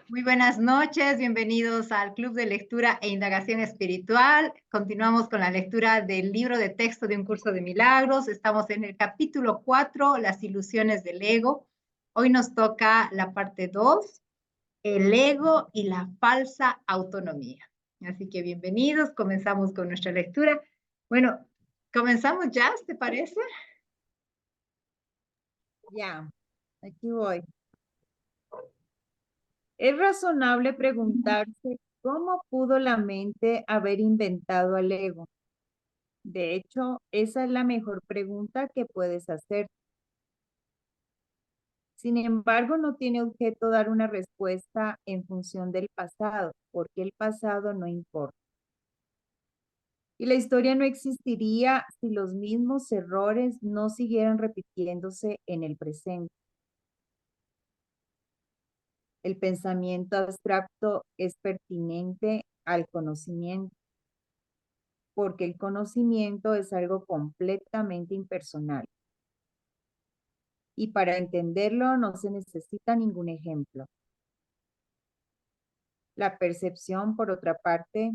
Muy buenas noches, bienvenidos al Club de Lectura e Indagación Espiritual. Continuamos con la lectura del libro de texto de un curso de milagros. Estamos en el capítulo 4, las ilusiones del ego. Hoy nos toca la parte 2, el ego y la falsa autonomía. Así que bienvenidos, comenzamos con nuestra lectura. Bueno, comenzamos ya, ¿te parece? Ya, aquí voy. Es razonable preguntarse cómo pudo la mente haber inventado al ego. De hecho, esa es la mejor pregunta que puedes hacer. Sin embargo, no tiene objeto dar una respuesta en función del pasado, porque el pasado no importa. Y la historia no existiría si los mismos errores no siguieran repitiéndose en el presente. El pensamiento abstracto es pertinente al conocimiento, porque el conocimiento es algo completamente impersonal. Y para entenderlo no se necesita ningún ejemplo. La percepción, por otra parte,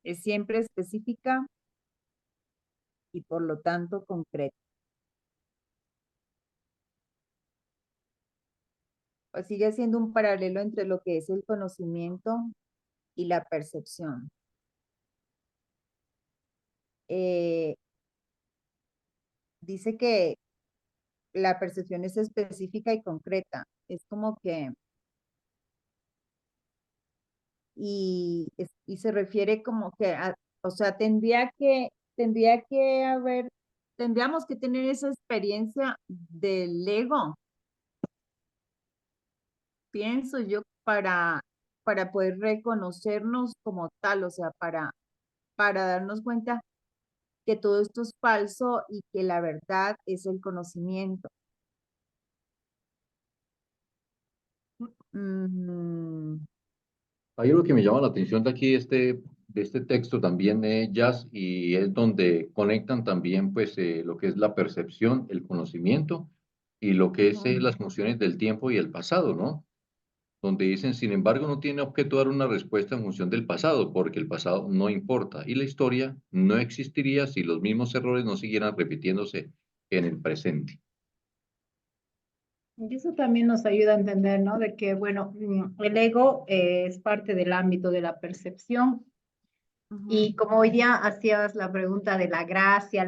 es siempre específica y por lo tanto concreta. Pues sigue siendo un paralelo entre lo que es el conocimiento y la percepción. Dice que la percepción es específica y concreta. Es como que, y se refiere como que, o sea, tendríamos que tener esa experiencia del ego, pienso yo, para poder reconocernos como tal, o sea, para darnos cuenta que todo esto es falso y que la verdad es el conocimiento. Mm, Hay algo que me llama la atención de aquí, de este texto también, Jazz, y es donde conectan también pues lo que es la percepción, el conocimiento y lo que es ujú. las nociones del tiempo y el pasado, ¿no? Donde dicen, sin embargo, no tiene objeto dar una respuesta en función del pasado, porque el pasado no importa y la historia no existiría si los mismos errores no siguieran repitiéndose en el presente. Y eso también nos ayuda a entender, ¿no? De que, bueno, el ego es parte del ámbito de la percepción. Ujú. Y como hoy día hacías la pregunta de la gracia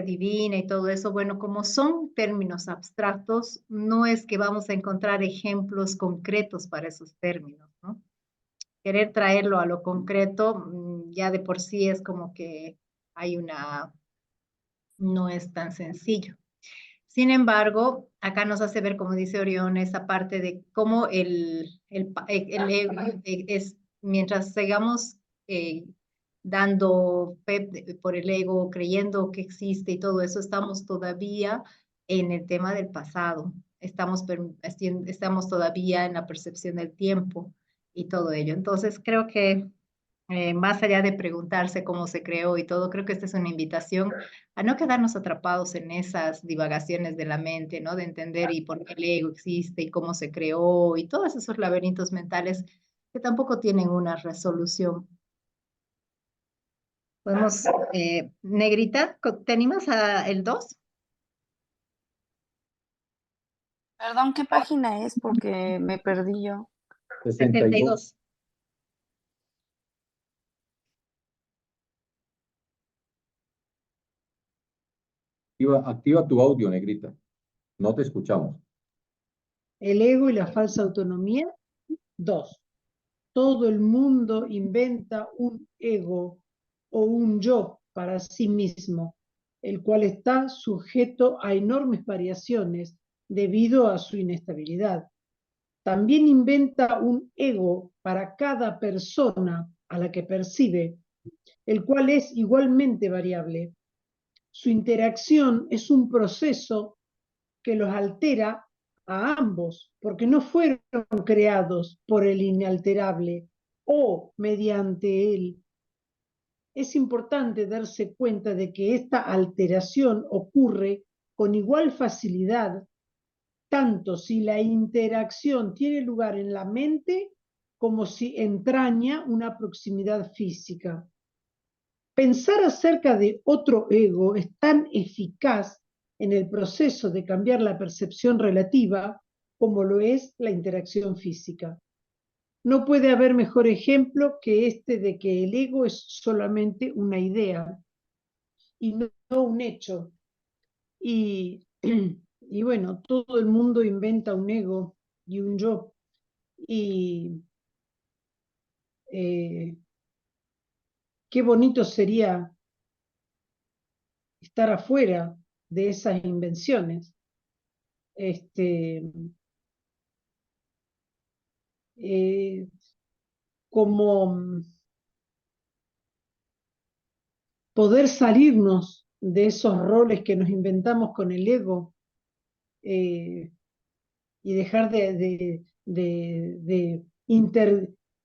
divina y todo eso, bueno, como son términos abstractos, no es que vamos a encontrar ejemplos concretos para esos términos, ¿no? Querer traerlo a lo concreto, ya de por sí es como que hay no es tan sencillo. Sin embargo, acá nos hace ver, como dice Orión, esa parte de cómo el ego es, mientras sigamos eh, dando fe por el ego, creyendo que existe y todo eso, estamos todavía en el tema del pasado, estamos todavía en la percepción del tiempo y todo ello. Entonces, creo que más allá de preguntarse cómo se creó y todo, creo que esta es una invitación a no quedarnos atrapados en esas divagaciones de la mente, ¿no? De entender y por qué el ego existe y cómo se creó y todos esos laberintos mentales que tampoco tienen una resolución. Podemos, Negrita, ¿te animas a el 2? Perdón, ¿qué página es? Porque me perdí yo. 62. 72. Activa tu audio, Negrita. No te escuchamos. El ego y la falsa autonomía. 2. Todo el mundo inventa un ego o un yo para sí mismo, el cual está sujeto a enormes variaciones debido a su inestabilidad. También inventa un ego para cada persona a la que percibe, el cual es igualmente variable. Su interacción es un proceso que los altera a ambos, porque no fueron creados por el inalterable o mediante él. Es importante darse cuenta de que esta alteración ocurre con igual facilidad tanto si la interacción tiene lugar en la mente como si entraña una proximidad física. Pensar acerca de otro ego es tan eficaz en el proceso de cambiar la percepción relativa como lo es la interacción física. No puede haber mejor ejemplo que este de que el ego es solamente una idea y no un hecho. Y, y bueno, todo el mundo inventa un ego y un yo. Y qué bonito sería estar afuera de esas invenciones. Como poder salirnos de esos roles que nos inventamos con el ego y dejar de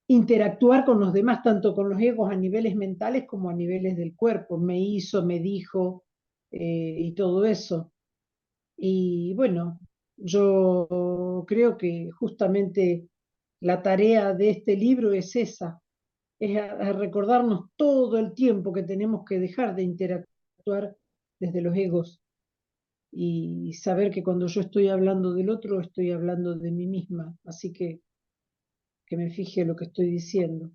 interactuar con los demás, tanto con los egos a niveles mentales como a niveles del cuerpo. Me hizo, me dijo y todo eso. Y bueno, yo creo que justamente la tarea de este libro es esa, es a recordarnos todo el tiempo que tenemos que dejar de interactuar desde los egos y saber que cuando yo estoy hablando del otro, estoy hablando de mí misma. Así que me fije lo que estoy diciendo.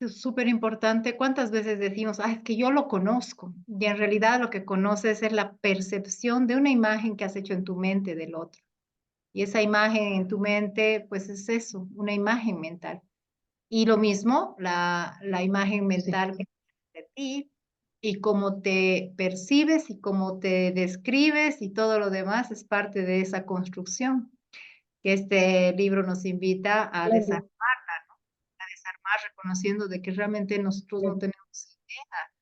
Es súper importante. ¿Cuántas veces decimos, ah, es que yo lo conozco? Y en realidad lo que conoces es la percepción de una imagen que has hecho en tu mente del otro. Y esa imagen en tu mente, pues es eso, una imagen mental. Y lo mismo, la imagen Sí, mental que tienes de ti y cómo te percibes y cómo te describes y todo lo demás es parte de esa construcción que este libro nos invita a claro, desarmar, reconociendo de que realmente nosotros no claro. tenemos idea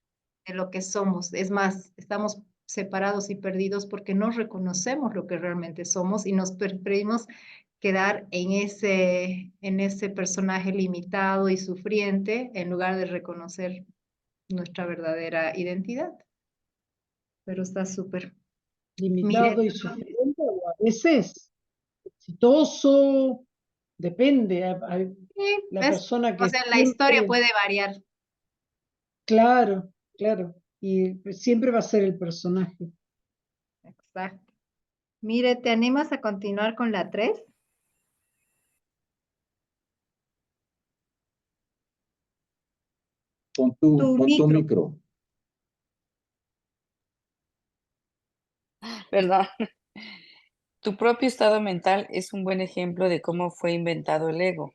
de lo que somos. Es más, estamos separados y perdidos porque no reconocemos lo que realmente somos y nos preferimos quedar en ese personaje limitado y sufriente en lugar de reconocer nuestra verdadera identidad. Pero está súper. Mire, Limitado y sufriente, o a veces exitoso, depende. sí, La ¿ves? persona O que sea, la historia siempre, puede variar. claro, claro, y siempre va a ser el personaje. Exacto. Mire, ¿te animas a continuar con la 3? Tu Pon tu micro. micro. Perdón. Tu propio estado mental es un buen ejemplo de cómo fue inventado el ego.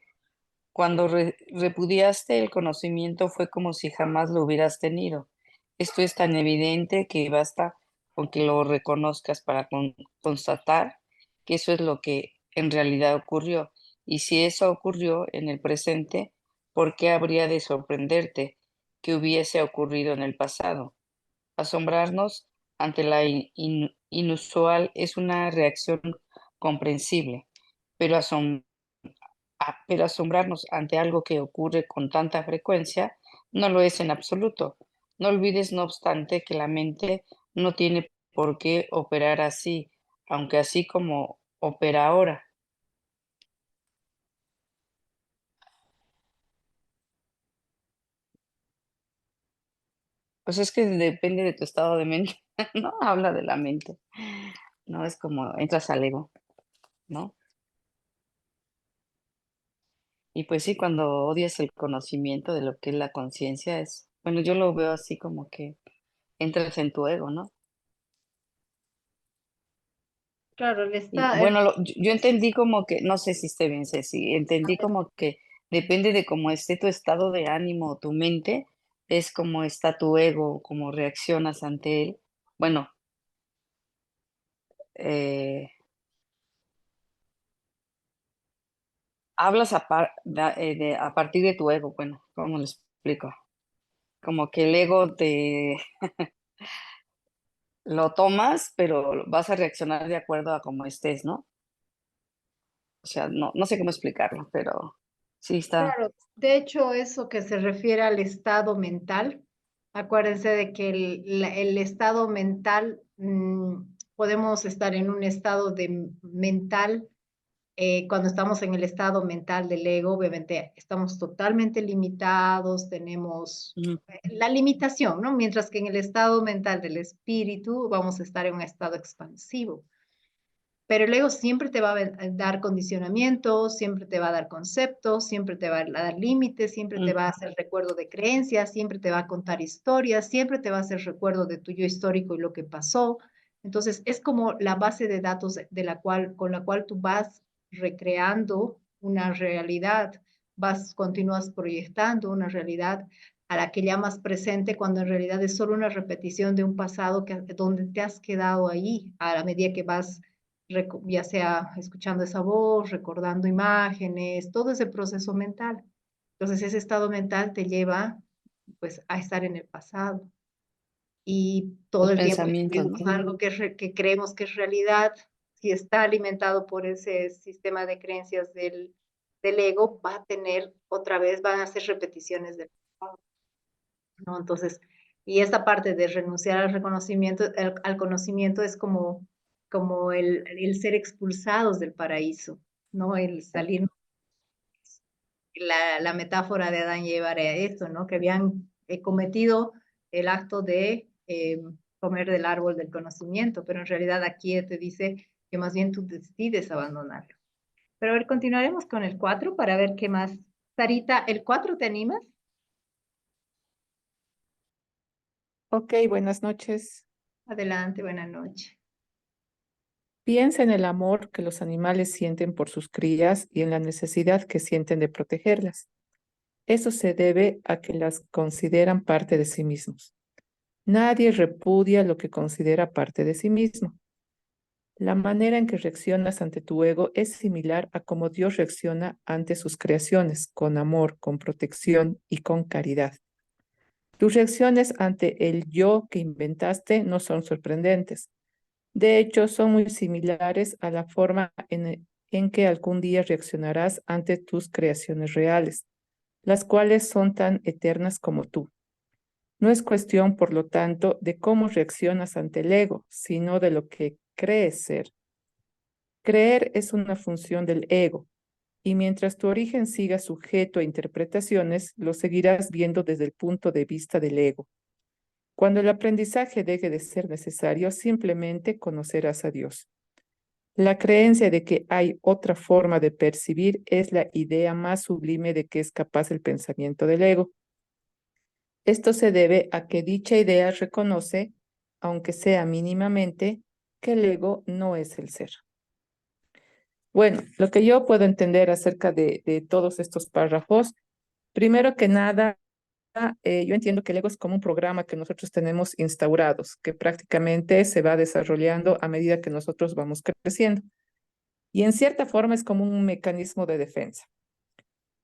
Cuando repudiaste el conocimiento fue como si jamás lo hubieras tenido. Esto es tan evidente que basta con que lo reconozcas para constatar que eso es lo que en realidad ocurrió. Y si eso ocurrió en el presente, ¿por qué habría de sorprenderte que hubiese ocurrido en el pasado? Asombrarnos ante la inusual es una reacción comprensible, pero pero asombrarnos ante algo que ocurre con tanta frecuencia no lo es en absoluto. No olvides, no obstante, que la mente no tiene por qué operar así, aunque así como opera ahora. Pues es que depende de tu estado de mente, ¿no? Habla de la mente, ¿no? Es como entras al ego, ¿no? Y pues sí, cuando odias el conocimiento de lo que es la conciencia, es, bueno, yo lo veo así como que entras en tu ego, ¿no? Claro, Y bueno, yo entendí como que, no sé si esté bien, Ceci, entendí como que depende de cómo esté tu estado de ánimo o tu mente, es como está tu ego, cómo reaccionas ante él. Bueno, eh, hablas a partir de tu ego, bueno, ¿cómo lo explico? Como que el ego te lo tomas, pero vas a reaccionar de acuerdo a cómo estés, ¿no? O sea, no sé cómo explicarlo, pero sí está. claro, de hecho, eso que se refiere al estado mental, acuérdense de que el estado mental podemos estar en un estado de mental. Cuando estamos en el estado mental del ego, obviamente estamos totalmente limitados, tenemos Ujú. la limitación, ¿no? Mientras que en el estado mental del espíritu vamos a estar en un estado expansivo. Pero el ego siempre te va a dar condicionamientos, siempre te va a dar conceptos, siempre te va a dar límites, siempre te va a hacer recuerdo de creencias, siempre te va a contar historias, siempre te va a hacer recuerdo de tu yo histórico y lo que pasó. Entonces, es como la base de datos con la cual tú vas recreando una realidad, continúas proyectando una realidad a la que llamas presente cuando en realidad es solo una repetición de un pasado donde te has quedado ahí a la medida que vas ya sea escuchando esa voz, recordando imágenes, todo ese proceso mental. Entonces ese estado mental te lleva pues a estar en el pasado y todo Los el tiempo pensamientos, ¿no? algo que creemos que es realidad, si está alimentado por ese sistema de creencias del ego, va a tener otra vez, van a ser repeticiones del pasado, ¿no? Entonces, y esta parte de renunciar al reconocimiento, al conocimiento es como el ser expulsados del paraíso, ¿no? El salir, la metáfora de Adán y Eva era esto, ¿no? Que habían cometido el acto de comer del árbol del conocimiento, pero en realidad aquí te dice que más bien tú decides abandonarlo. Pero a ver, continuaremos con el 4 para ver qué más. Sarita, ¿el 4 te animas? Ok, buenas noches. Adelante, buenas noches. Piensa en el amor que los animales sienten por sus crías y en la necesidad que sienten de protegerlas. Eso se debe a que las consideran parte de sí mismos. Nadie repudia lo que considera parte de sí mismo. La manera en que reaccionas ante tu ego es similar a cómo Dios reacciona ante sus creaciones, con amor, con protección y con caridad. Tus reacciones ante el yo que inventaste no son sorprendentes. De hecho, son muy similares a la forma en que algún día reaccionarás ante tus creaciones reales, las cuales son tan eternas como tú. No es cuestión, por lo tanto, de cómo reaccionas ante el ego, sino de lo que crees ser. Creer es una función del ego, y mientras tu origen siga sujeto a interpretaciones, lo seguirás viendo desde el punto de vista del ego. Cuando el aprendizaje deje de ser necesario, simplemente conocerás a Dios. La creencia de que hay otra forma de percibir es la idea más sublime de que es capaz el pensamiento del ego. Esto se debe a que dicha idea reconoce, aunque sea mínimamente, que el ego no es el ser. Bueno, lo que yo puedo entender acerca de todos estos párrafos, primero que nada, yo entiendo que el ego es como un programa que nosotros tenemos instaurados, que prácticamente se va desarrollando a medida que nosotros vamos creciendo. Y en cierta forma es como un mecanismo de defensa.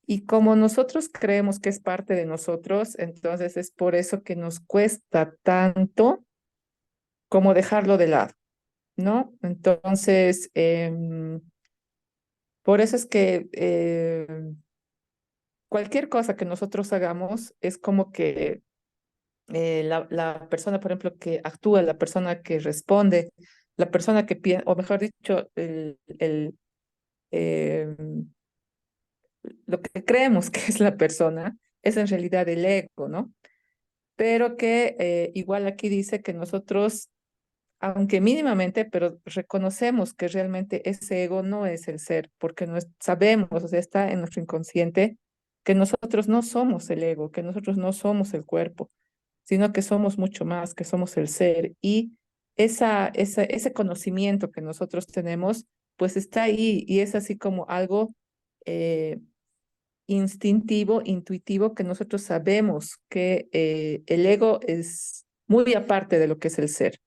Y como nosotros creemos que es parte de nosotros, entonces es por eso que nos cuesta tanto como dejarlo de lado, ¿no? Entonces, por eso es que cualquier cosa que nosotros hagamos es como que la persona, por ejemplo, que actúa, la persona que responde, la persona que piensa, o mejor dicho, lo que creemos que es la persona, es en realidad el ego, ¿no? Pero que igual aquí dice que nosotros, aunque mínimamente, pero reconocemos que realmente ese ego no es el ser, porque no sabemos, o sea, está en nuestro inconsciente, que nosotros no somos el ego, que nosotros no somos el cuerpo, sino que somos mucho más, que somos el ser. Y ese conocimiento que nosotros tenemos, pues está ahí y es así como algo instintivo, intuitivo, que nosotros sabemos que el ego es muy aparte de lo que es el ser.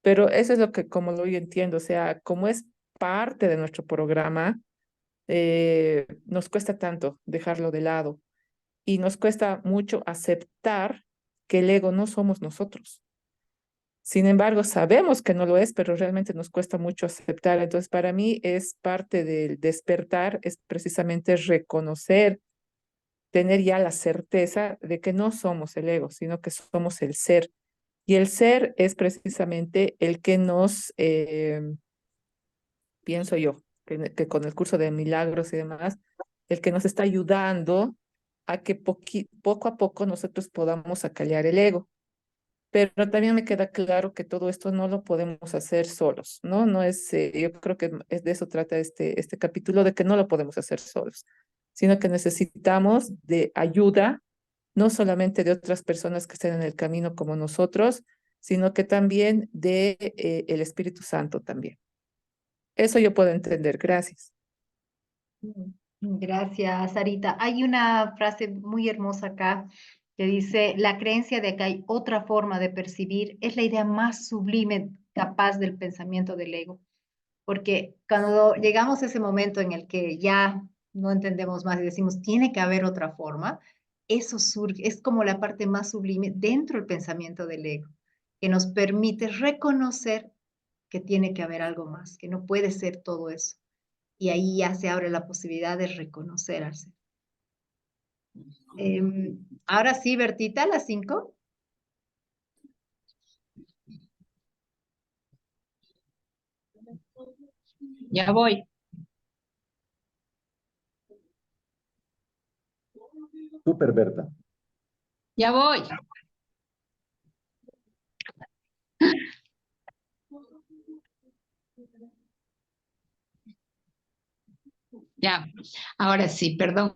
Pero eso es lo que, como lo yo entiendo, o sea, como es parte de nuestro programa, nos cuesta tanto dejarlo de lado y nos cuesta mucho aceptar que el ego no somos nosotros. Sin embargo, sabemos que no lo es, pero realmente nos cuesta mucho aceptar. Entonces, para mí es parte del despertar, es precisamente reconocer, tener ya la certeza de que no somos el ego, sino que somos el ser Y el ser es precisamente el que nos, pienso yo, que con el curso de milagros y demás, el que nos está ayudando a que poco a poco nosotros podamos acallar el ego. Pero también me queda claro que todo esto no lo podemos hacer solos, ¿no? No es, yo creo que es de eso trata este capítulo, de que no lo podemos hacer solos, sino que necesitamos de ayuda, no solamente de otras personas que estén en el camino como nosotros, sino que también de el Espíritu Santo también. Eso yo puedo entender. Gracias. Gracias, Sarita. Hay una frase muy hermosa acá que dice, la creencia de que hay otra forma de percibir es la idea más sublime capaz del pensamiento del ego. Porque cuando llegamos a ese momento en el que ya no entendemos más y decimos, tiene que haber otra forma, eso surge, es como la parte más sublime dentro del pensamiento del ego, que nos permite reconocer que tiene que haber algo más, que no puede ser todo eso. Y ahí ya se abre la posibilidad de reconocer al ser. Ahora sí, Bertita, las 5. Ya voy. Súper, Berta. Ya voy. Ya, ahora sí, perdón.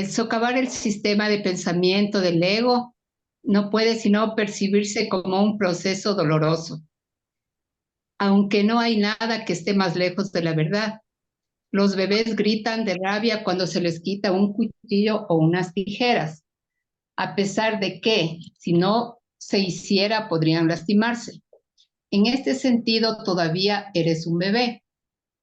Socavar el sistema de pensamiento del ego no puede sino percibirse como un proceso doloroso, aunque no hay nada que esté más lejos de la verdad. Los bebés gritan de rabia cuando se les quita un cuchillo o unas tijeras, a pesar de que, si no se hiciera, podrían lastimarse. En este sentido, todavía eres un bebé.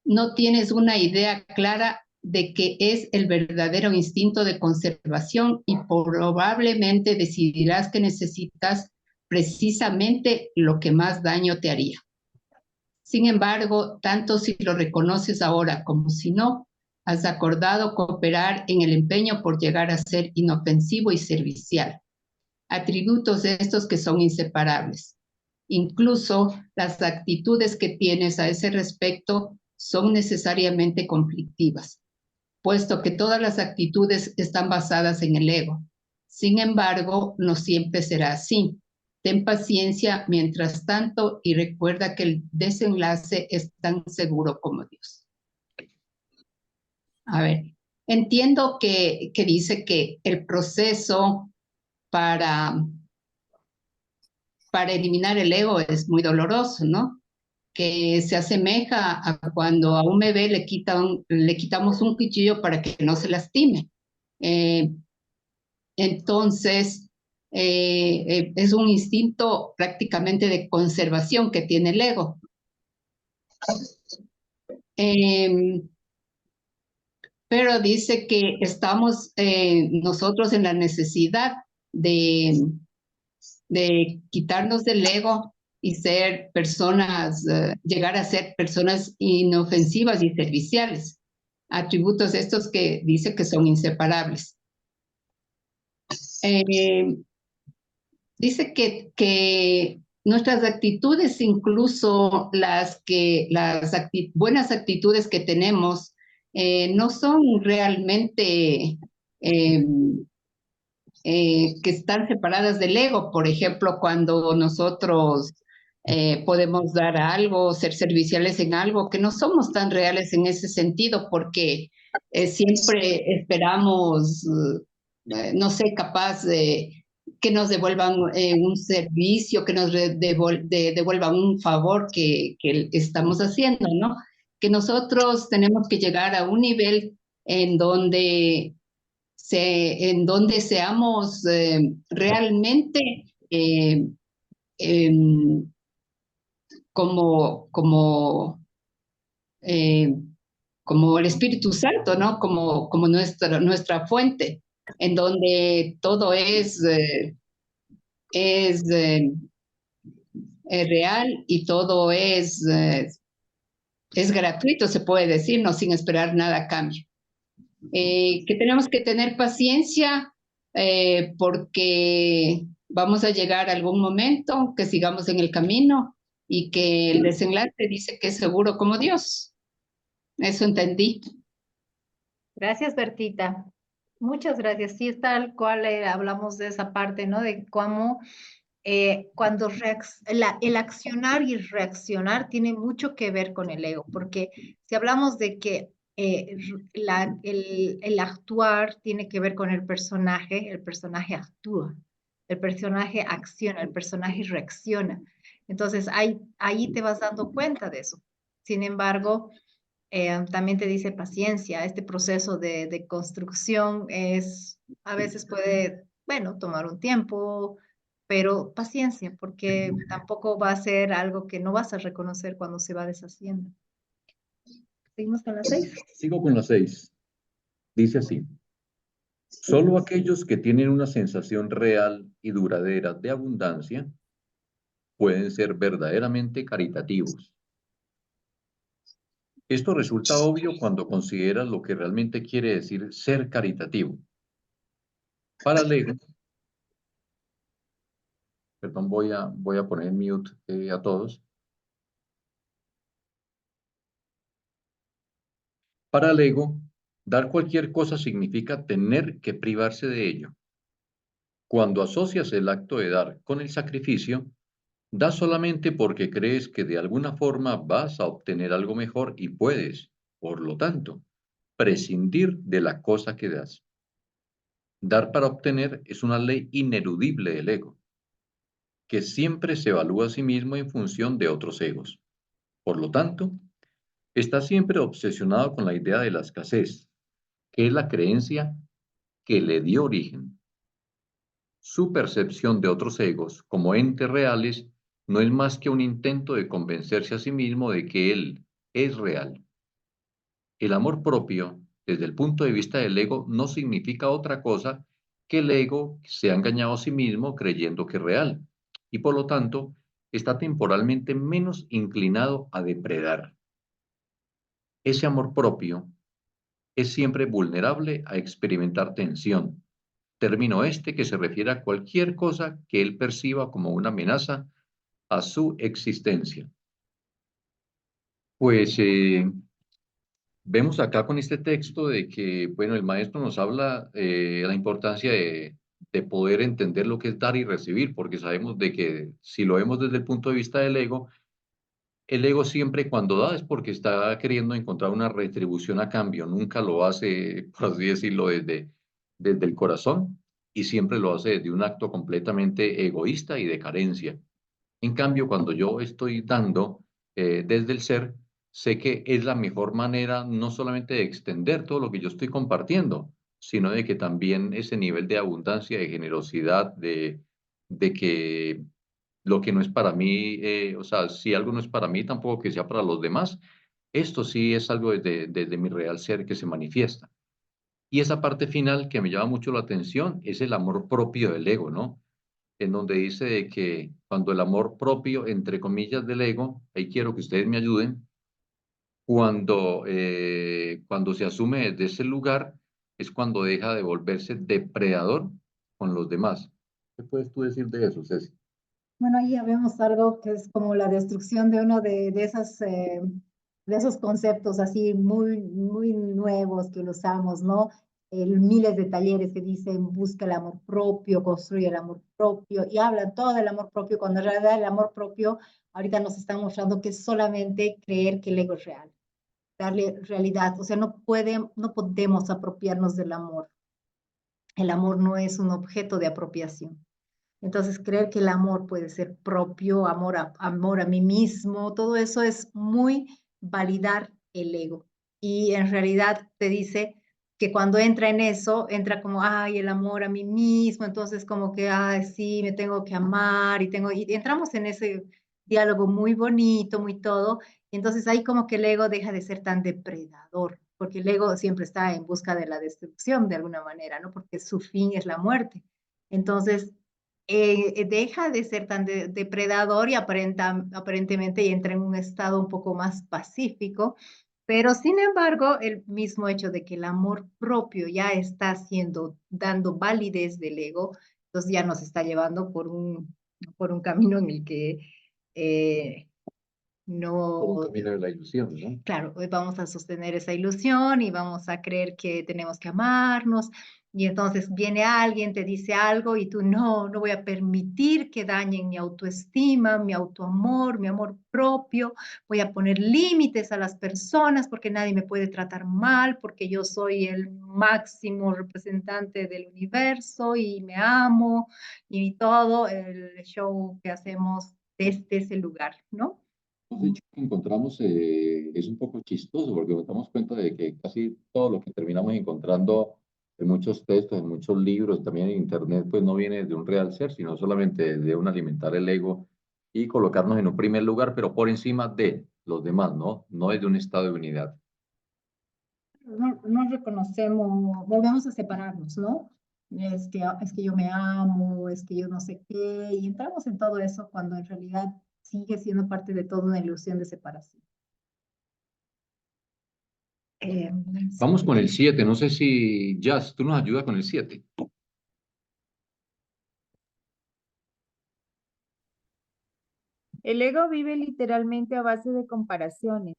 No tienes una idea clara de qué es el verdadero instinto de conservación y probablemente decidirás que necesitas precisamente lo que más daño te haría. Sin embargo, tanto si lo reconoces ahora como si no, has acordado cooperar en el empeño por llegar a ser inofensivo y servicial. Atributos de estos que son inseparables. Incluso las actitudes que tienes a ese respecto son necesariamente conflictivas, puesto que todas las actitudes están basadas en el ego. Sin embargo, no siempre será así. Ten paciencia mientras tanto y recuerda que el desenlace es tan seguro como Dios. A ver, entiendo que dice que el proceso para eliminar el ego es muy doloroso, ¿no? Que se asemeja a cuando a un bebé le quitamos un cuchillo para que no se lastime. Entonces, es un instinto prácticamente de conservación que tiene el ego. Pero dice que estamos nosotros en la necesidad de quitarnos del ego y ser personas, llegar a ser personas inofensivas y serviciales. Atributos estos que dice que son inseparables. Dice que nuestras actitudes, incluso las buenas actitudes que tenemos, no son realmente que están separadas del ego. Por ejemplo, cuando nosotros podemos dar algo, ser serviciales en algo, que no somos tan reales en ese sentido, porque siempre esperamos, no sé, capaz de que nos devuelvan un servicio, que nos devuelvan un favor que estamos haciendo, ¿no? Que nosotros tenemos que llegar a un nivel en donde seamos realmente como el Espíritu Santo, ¿no? Como nuestra fuente, en donde todo es real y todo es gratuito, se puede decir, ¿no? Sin esperar nada a cambio. Que tenemos que tener paciencia porque vamos a llegar a algún momento, que sigamos en el camino y que el desenlace dice que es seguro como Dios. Eso entendí. Gracias, Bertita. Muchas gracias. Sí, es tal cual hablamos de esa parte, ¿no? De cómo cuando el accionar y reaccionar tiene mucho que ver con el ego, porque si hablamos de que el actuar tiene que ver con el personaje actúa, el personaje acciona, el personaje reacciona. Entonces ahí te vas dando cuenta de eso. Sin embargo, también te dice paciencia. Este proceso de construcción a veces puede, bueno, tomar un tiempo, pero paciencia, porque tampoco va a ser algo que no vas a reconocer cuando se va deshaciendo. ¿Seguimos con las 6? Sigo con las 6. Dice así. Solo aquellos que tienen una sensación real y duradera de abundancia pueden ser verdaderamente caritativos. Esto resulta obvio cuando consideras lo que realmente quiere decir ser caritativo. Para el ego, perdón, voy a poner en mute a todos. Para el ego, dar cualquier cosa significa tener que privarse de ello. Cuando asocias el acto de dar con el sacrificio, das solamente porque crees que de alguna forma vas a obtener algo mejor y puedes, por lo tanto, prescindir de la cosa que das. Dar para obtener es una ley ineludible del ego, que siempre se evalúa a sí mismo en función de otros egos. Por lo tanto, está siempre obsesionado con la idea de la escasez, que es la creencia que le dio origen. Su percepción de otros egos como entes reales no es más que un intento de convencerse a sí mismo de que él es real. El amor propio, desde el punto de vista del ego, no significa otra cosa que el ego se ha engañado a sí mismo creyendo que es real y por lo tanto está temporalmente menos inclinado a depredar. Ese amor propio es siempre vulnerable a experimentar tensión, término este que se refiere a cualquier cosa que él perciba como una amenaza a su existencia. Pues vemos acá con este texto de que, bueno, el maestro nos habla de la importancia de poder entender lo que es dar y recibir, porque sabemos de que si lo vemos desde el punto de vista del ego, el ego siempre cuando da es porque está queriendo encontrar una retribución a cambio, nunca lo hace, por así decirlo, desde el corazón y siempre lo hace desde un acto completamente egoísta y de carencia. En cambio, cuando yo estoy dando desde el ser, sé que es la mejor manera no solamente de extender todo lo que yo estoy compartiendo, sino de que también ese nivel de abundancia, de generosidad, de que lo que no es para mí, o sea, si algo no es para mí, tampoco que sea para los demás. Esto sí es algo desde mi real ser que se manifiesta. Y esa parte final que me llama mucho la atención es el amor propio del ego, ¿no? En donde dice de que cuando el amor propio, entre comillas, del ego, ahí quiero que ustedes me ayuden, cuando se asume desde ese lugar, es cuando deja de volverse depredador con los demás. ¿Qué puedes tú decir de eso, Ceci? Bueno, ahí ya vemos algo que es como la destrucción de uno de esos conceptos así muy nuevos que usamos, ¿no? Miles de talleres que dicen busca el amor propio, construye el amor propio y hablan todo del amor propio, cuando en realidad el amor propio ahorita nos están mostrando que es solamente creer que el ego es real, darle realidad, o sea, no podemos apropiarnos del amor. El amor no es un objeto de apropiación. Entonces, creer que el amor puede ser propio, amor a mí mismo, todo eso es muy validar el ego. Y en realidad te dice que cuando entra en eso, entra como, ay, el amor a mí mismo, entonces como que, ay, sí, me tengo que amar y entramos en ese diálogo muy bonito, muy todo, y entonces ahí como que el ego deja de ser tan depredador, porque el ego siempre está en busca de la destrucción de alguna manera, ¿no? Porque su fin es la muerte. Entonces, deja de ser tan depredador y aparentemente entra en un estado un poco más pacífico, pero sin embargo, el mismo hecho de que el amor propio ya está dando validez del ego, Entonces ya nos está llevando por un camino en el que Por un no, camino de la ilusión, ¿no? claro, hoy vamos a sostener esa ilusión y vamos a creer que tenemos que amarnos. Y entonces viene alguien, te dice algo y tú no voy a permitir que dañen mi autoestima, mi autoamor, mi amor propio. Voy a poner límites a las personas porque nadie me puede tratar mal, porque yo soy el máximo representante del universo y me amo y todo el show que hacemos desde ese lugar, ¿no? De hecho, que encontramos es un poco chistoso porque nos damos cuenta de que casi todo lo que terminamos encontrando en muchos textos, en muchos libros, también en internet, pues no viene de un real ser, sino solamente de un alimentar el ego y colocarnos en un primer lugar, pero por encima de los demás, ¿no? No es de un estado de unidad. No reconocemos, volvemos a separarnos, ¿no? Es que yo me amo, es que yo no sé qué, y entramos en todo eso cuando en realidad sigue siendo parte de toda una ilusión de separación. Vamos con el 7. No sé si, Jazz, tú nos ayudas con el 7. El ego vive literalmente a base de comparaciones.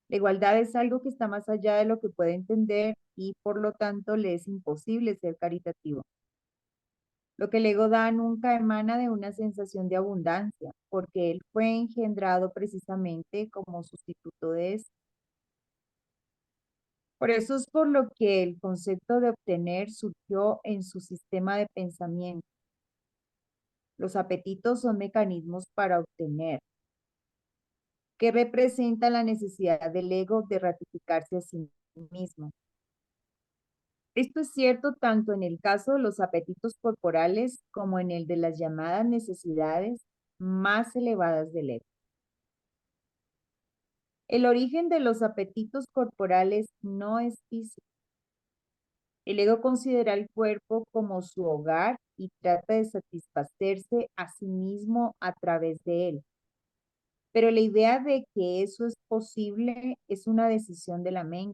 La igualdad es algo que está más allá de lo que puede entender y por lo tanto le es imposible ser caritativo. Lo que el ego da nunca emana de una sensación de abundancia, porque él fue engendrado precisamente como sustituto de eso. Por eso es por lo que el concepto de obtener surgió en su sistema de pensamiento. Los apetitos son mecanismos para obtener, que representan la necesidad del ego de ratificarse a sí mismo. Esto es cierto tanto en el caso de los apetitos corporales como en el de las llamadas necesidades más elevadas del ego. El origen de los apetitos corporales no es físico. El ego considera el cuerpo como su hogar y trata de satisfacerse a sí mismo a través de él. Pero la idea de que eso es posible es una decisión de la mente,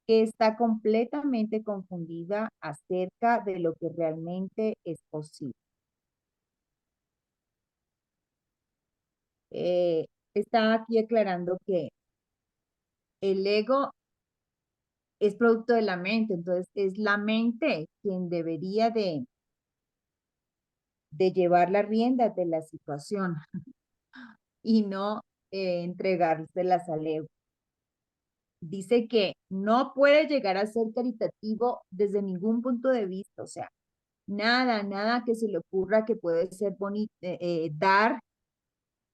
que está completamente confundida acerca de lo que realmente es posible. Está aquí aclarando que el ego es producto de la mente, entonces es la mente quien debería de llevar las riendas de la situación y no entregárselas al ego. Dice que no puede llegar a ser caritativo desde ningún punto de vista, o sea, nada que se le ocurra que puede ser bonito, dar,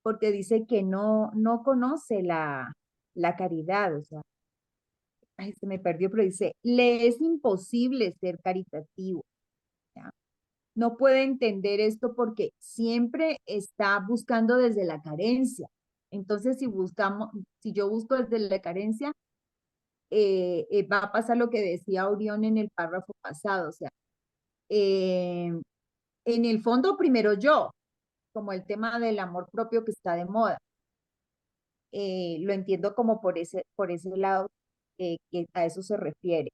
porque dice que no conoce la caridad, o sea, ay, se me perdió, pero dice, le es imposible ser caritativo, ¿ya? No puede entender esto porque siempre está buscando desde la carencia. Entonces, si yo busco desde la carencia, va a pasar lo que decía Orión en el párrafo pasado, o sea, en el fondo primero yo, como el tema del amor propio que está de moda. Lo entiendo como por ese lado que a eso se refiere.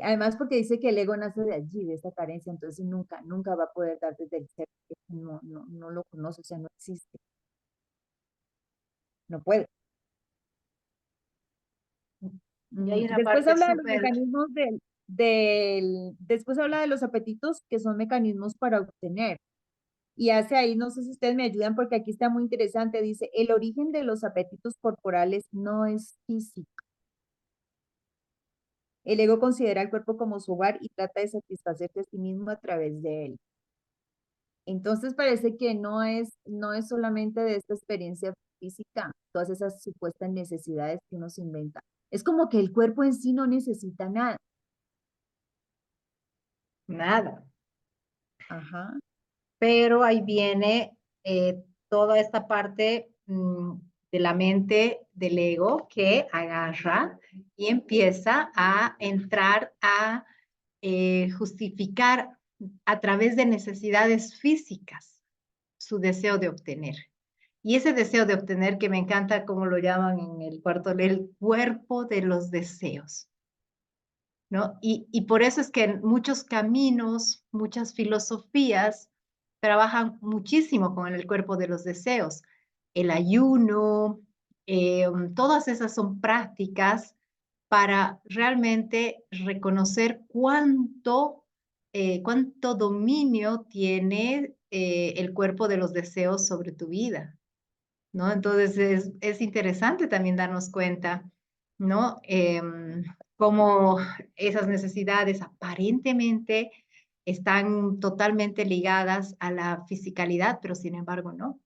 Además porque dice que el ego nace de allí, de esa carencia, entonces nunca va a poder dar desde el ser, no lo conoce, o sea, no existe. No puede. Y hay una Después parte habla de los súper, mecanismos después habla de los apetitos que son mecanismos para obtener. Y hace ahí, no sé si ustedes me ayudan porque aquí está muy interesante, dice, el origen de los apetitos corporales no es físico. El ego considera el cuerpo como su hogar y trata de satisfacerse a sí mismo a través de él. Entonces parece que no es solamente de esta experiencia física, todas esas supuestas necesidades que uno se inventa. Es como que el cuerpo en sí no necesita nada. nada. Ajá. Pero ahí viene toda esta parte de la mente del ego que agarra y empieza a entrar a justificar a través de necesidades físicas su deseo de obtener. Y ese deseo de obtener, que me encanta como lo llaman en el cuarto, el cuerpo de los deseos. ¿no? Y por eso es que muchos caminos, muchas filosofías trabajan muchísimo con el cuerpo de los deseos. El ayuno, todas esas son prácticas para realmente reconocer cuánto dominio tiene el cuerpo de los deseos sobre tu vida, ¿no? Entonces es interesante también darnos cuenta, ¿no? Cómo esas necesidades aparentemente están totalmente ligadas a la fisicalidad, pero sin embargo no.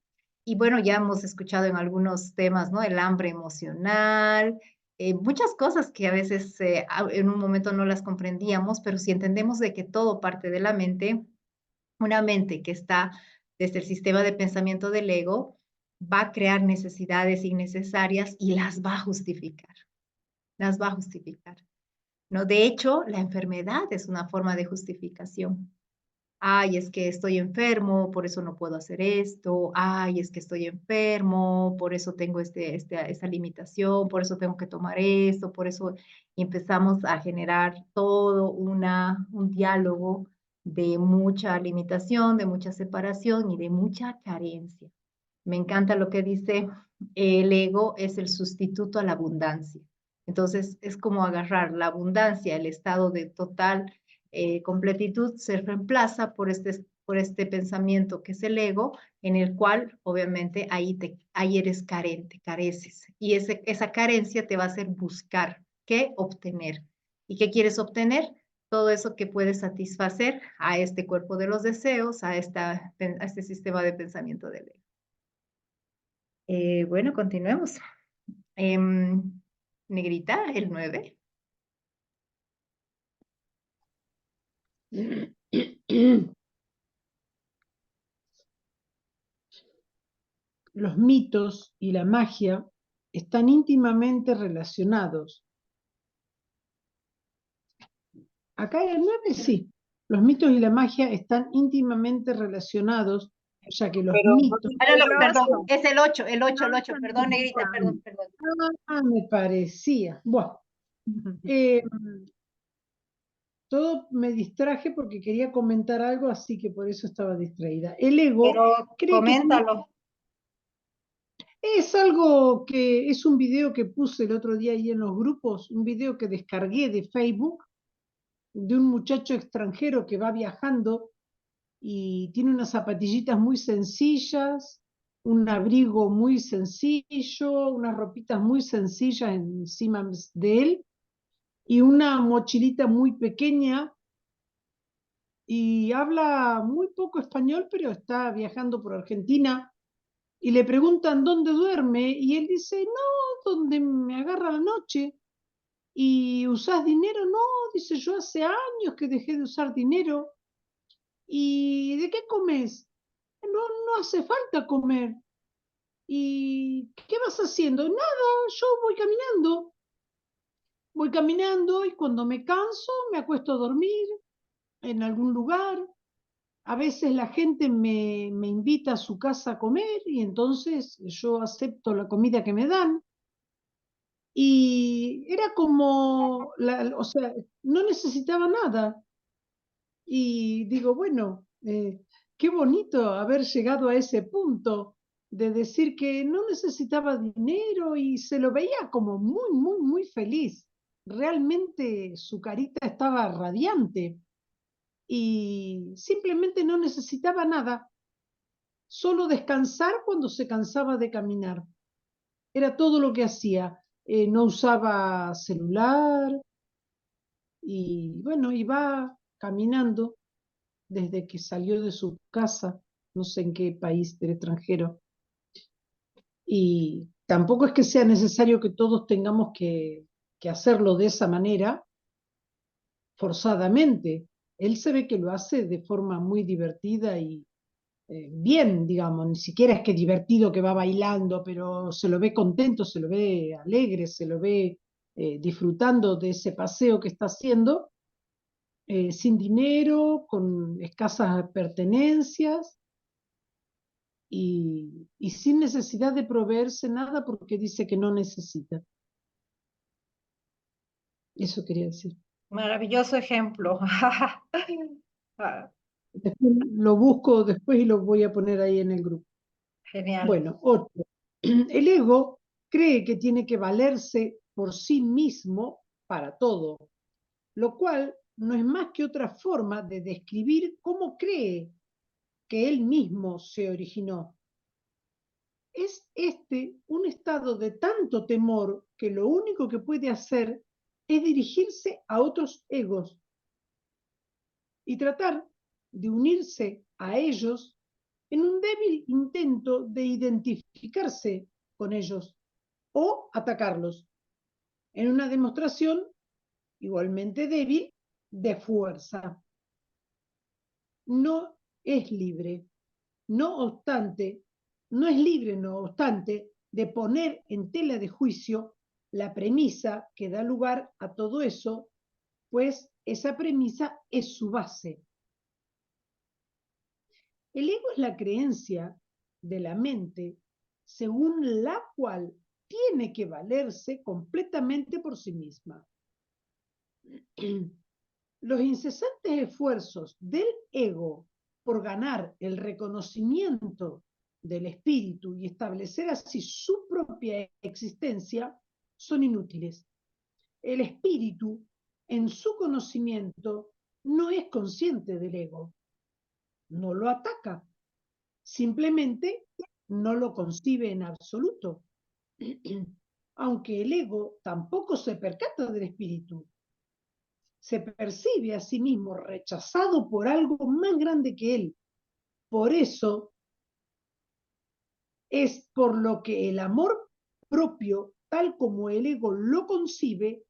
Y bueno, ya hemos escuchado en algunos temas, ¿no? El hambre emocional, muchas cosas que a veces en un momento no las comprendíamos, pero si entendemos de que todo parte de la mente, una mente que está desde el sistema de pensamiento del ego, va a crear necesidades innecesarias y las va a justificar, las va a justificar. ¿No? De hecho, la enfermedad es una forma de justificación. Ay, es que estoy enfermo, por eso no puedo hacer esto. Ay, es que estoy enfermo, por eso tengo esta limitación, por eso tengo que tomar esto, por eso empezamos a generar todo un diálogo de mucha limitación, de mucha separación y de mucha carencia. Me encanta lo que dice, el ego es el sustituto a la abundancia. Entonces, es como agarrar la abundancia, el estado de total completitud, se reemplaza por este pensamiento que es el ego, en el cual obviamente ahí eres carente, careces. Y esa carencia te va a hacer buscar qué obtener. ¿Y qué quieres obtener? Todo eso que puede satisfacer a este cuerpo de los deseos, a este sistema de pensamiento del ego. Bueno, continuemos. Negrita, el 9. Los mitos y la magia están íntimamente relacionados. Acá en el 9 sí. Los mitos y la magia están íntimamente relacionados, ya que los mitos... Perdón, es el 8, perdón, Negrita, perdón. Me parecía. Bueno, todo me distraje porque quería comentar algo, así que por eso estaba distraída. El ego Pero coméntalo. Es algo que es un video que puse el otro día ahí en los grupos, un video que descargué de Facebook de un muchacho extranjero que va viajando y tiene unas zapatillitas muy sencillas, un abrigo muy sencillo, unas ropitas muy sencillas encima de él y una mochilita muy pequeña y habla muy poco español, pero está viajando por Argentina y le preguntan dónde duerme y él dice, no, donde me agarra la noche. ¿Y usás dinero? No, dice, yo hace años que dejé de usar dinero. ¿Y de qué comes? No, no hace falta comer. ¿Y qué vas haciendo? Nada, yo voy caminando y cuando me canso me acuesto a dormir en algún lugar. A veces la gente me invita a su casa a comer y entonces yo acepto la comida que me dan. Y era como, o sea, no necesitaba nada. Y digo, bueno, qué bonito haber llegado a ese punto de decir que no necesitaba dinero y se lo veía como muy, muy, muy feliz. Realmente su carita estaba radiante y simplemente no necesitaba nada, solo descansar cuando se cansaba de caminar. Era todo lo que hacía. No usaba celular y bueno, iba caminando desde que salió de su casa, no sé en qué país del extranjero. Y tampoco es que sea necesario que todos tengamos que hacerlo de esa manera, forzadamente. Él se ve que lo hace de forma muy divertida y bien, digamos, ni siquiera es que divertido que va bailando, pero se lo ve contento, se lo ve alegre, se lo ve disfrutando de ese paseo que está haciendo, sin dinero, con escasas pertenencias y sin necesidad de proveerse nada porque dice que no necesita. Eso quería decir. Maravilloso ejemplo. Ah, Después lo busco después y lo voy a poner ahí en el grupo. genial. Bueno, otro. El ego cree que tiene que valerse por sí mismo para todo, lo cual no es más que otra forma de describir cómo cree que él mismo se originó. Es este un estado de tanto temor que lo único que puede hacer es dirigirse a otros egos y tratar de unirse a ellos en un débil intento de identificarse con ellos o atacarlos, en una demostración igualmente débil de fuerza. No es libre, no obstante, no es libre, no obstante, de poner en tela de juicio la premisa que da lugar a todo eso, pues esa premisa es su base. El ego es la creencia de la mente según la cual tiene que valerse completamente por sí misma. Los incesantes esfuerzos del ego por ganar el reconocimiento del espíritu y establecer así su propia existencia son inútiles. El espíritu, en su conocimiento, no es consciente del ego, no lo ataca, simplemente no lo concibe en absoluto. Aunque el ego tampoco se percata del espíritu, se percibe a sí mismo rechazado por algo más grande que él. Por eso es por lo que el amor propio, tal como el ego lo concibe,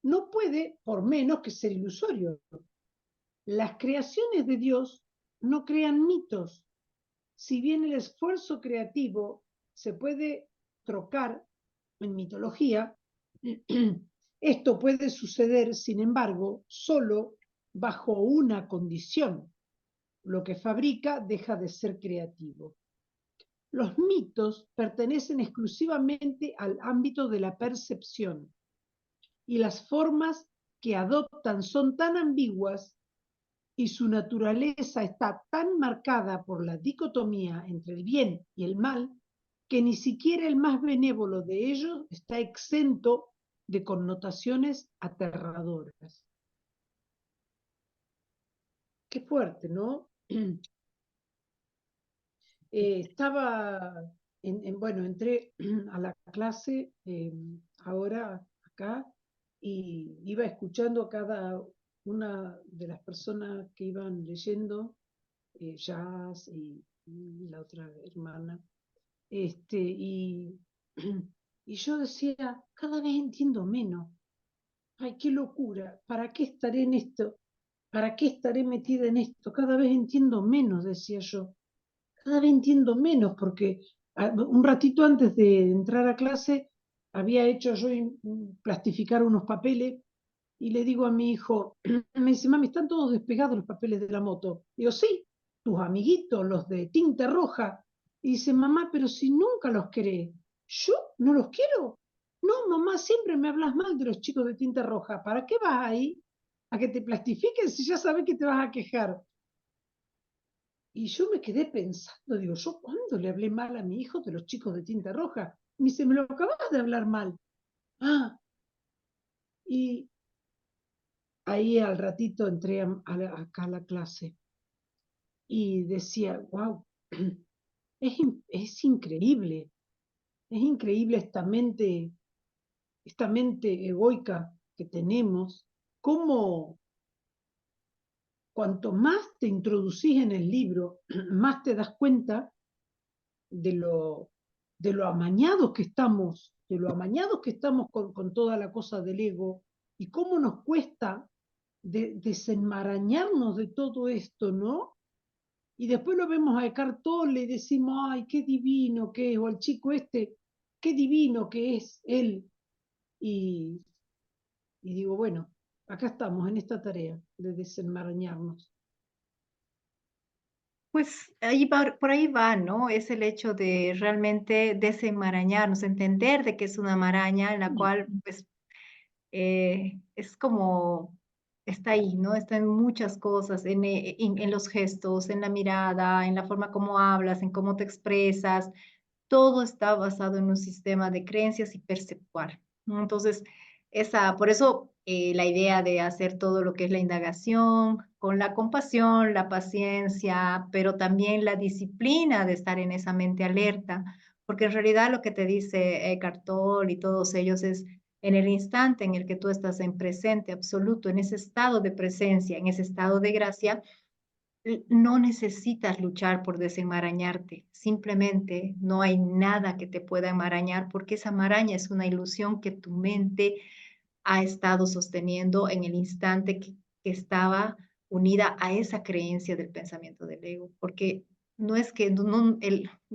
no puede, por menos que ser ilusorio. Las creaciones de Dios no crean mitos. Si bien el esfuerzo creativo se puede trocar en mitología, esto puede suceder, sin embargo, solo bajo una condición. Lo que fabrica deja de ser creativo. Los mitos pertenecen exclusivamente al ámbito de la percepción y las formas que adoptan son tan ambiguas y su naturaleza está tan marcada por la dicotomía entre el bien y el mal que ni siquiera el más benévolo de ellos está exento de connotaciones aterradoras. Qué fuerte, ¿no? Estaba, bueno, entré a la clase ahora acá y iba escuchando a cada una de las personas que iban leyendo, Jazz y la otra hermana, y yo decía, cada vez entiendo menos. Ay, qué locura, ¿para qué estaré en esto? ¿Para qué estaré metida en esto? Cada vez entiendo menos, decía yo. Cada vez entiendo menos, porque un ratito antes de entrar a clase había hecho yo plastificar unos papeles y le digo a mi hijo, me dice, mami, están todos despegados los papeles de la moto. Digo, sí, tus amiguitos, los de tinta roja. Y dice, mamá, pero si nunca los querés. ¿Yo no los quiero? No, mamá, siempre me hablas mal de los chicos de tinta roja. ¿Para qué vas ahí? ¿A que te plastifiquen si ya sabes que te vas a quejar? Y yo me quedé pensando, digo, ¿yo cuándo le hablé mal a mi hijo de los chicos de tinta roja? Me dice, me lo acabas de hablar mal. Ah, y ahí al ratito entré acá a la clase y decía, wow, es increíble esta mente egoica que tenemos, cómo cuanto más te introducís en el libro, más te das cuenta de lo amañados que estamos, con toda la cosa del ego y cómo nos cuesta desenmarañarnos de todo esto, ¿no? Y después lo vemos a Eckhart Tolle y decimos, ay, qué divino que es, o al chico este, qué divino que es él. Y digo, bueno, acá estamos en esta tarea de desenmarañarnos. Pues ahí por ahí va, ¿no? Es el hecho de realmente desenmarañarnos, entender de que es una maraña en la cual, pues, es como está ahí, ¿no? Está en muchas cosas, en los gestos, en la mirada, en la forma como hablas, en cómo te expresas. Todo está basado en un sistema de creencias y perceptual, ¿no? Entonces, por eso la idea de hacer todo lo que es la indagación, con la compasión, la paciencia, pero también la disciplina de estar en esa mente alerta, porque en realidad lo que te dice Eckhart Tolle y todos ellos es en el instante en el que tú estás en presente absoluto, en ese estado de presencia, en ese estado de gracia, no necesitas luchar por desenmarañarte, simplemente no hay nada que te pueda enmarañar porque esa maraña es una ilusión que tu mente ha estado sosteniendo en el instante que estaba unida a esa creencia del pensamiento del ego, porque no es que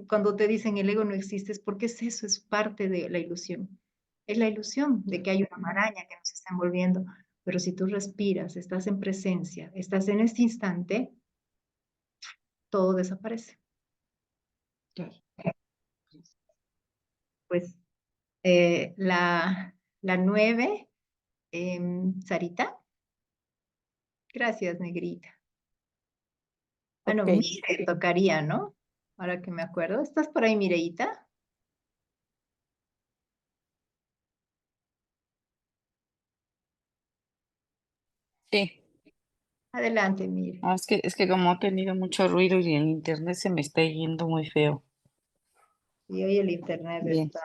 cuando te dicen el ego no existe, es porque es eso, es parte de la ilusión. Es la ilusión de que hay una maraña que nos está envolviendo, pero si tú respiras, estás en presencia, estás en este instante, todo desaparece. Claro. Pues la 9, Sarita. Gracias, negrita. Bueno, Ok, Mire, tocaría, ¿no? Ahora que me acuerdo. ¿Estás por ahí, Mireita? Sí. Adelante, Mire. Ah, es que como ha tenido mucho ruido y el internet se me está yendo muy feo. Y hoy el internet Bien, está.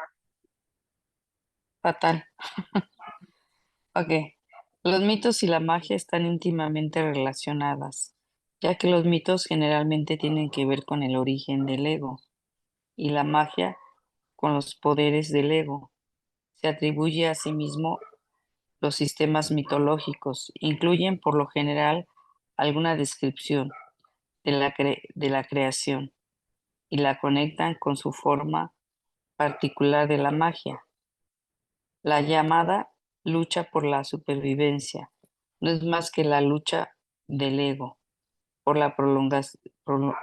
fatal. Ok. Los mitos y la magia están íntimamente relacionadas, ya que los mitos generalmente tienen que ver con el origen del ego y la magia con los poderes del ego. Se atribuye a sí mismo los sistemas mitológicos, incluyen por lo general alguna descripción de la creación y la conectan con su forma particular de la magia. La llamada lucha por la supervivencia no es más que la lucha del ego por prolo-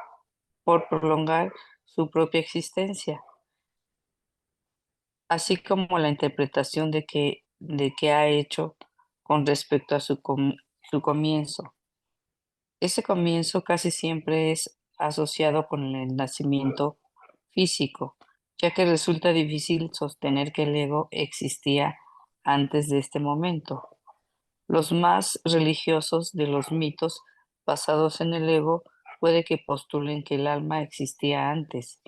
por prolongar su propia existencia, así como la interpretación de qué ha hecho con respecto a su comienzo. Ese comienzo casi siempre es asociado con el nacimiento físico, ya que resulta difícil sostener que el ego existía antes de este momento. Los más religiosos de los mitos basados en el ego puede que postulen que el alma existía antes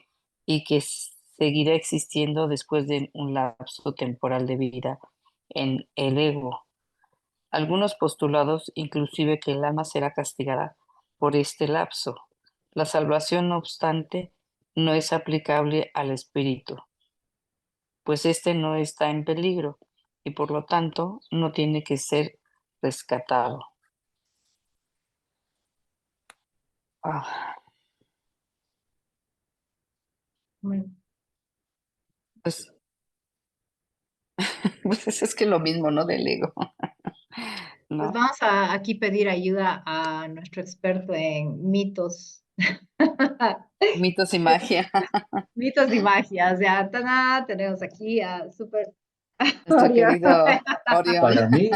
y que seguirá existiendo después de un lapso temporal de vida en el ego. Algunos postulados inclusive que el alma será castigada por este lapso. La salvación, no obstante, no es aplicable al espíritu, pues éste no está en peligro y por lo tanto no tiene que ser rescatado. Ah, Bueno, pues, pues es que lo mismo, ¿no? Del ego, pues ¿no? vamos a aquí pedir ayuda a nuestro experto en mitos. Mitos y magia. Mitos y magia. O sea, tenemos aquí a super Nuestro querido Orión. Para mí,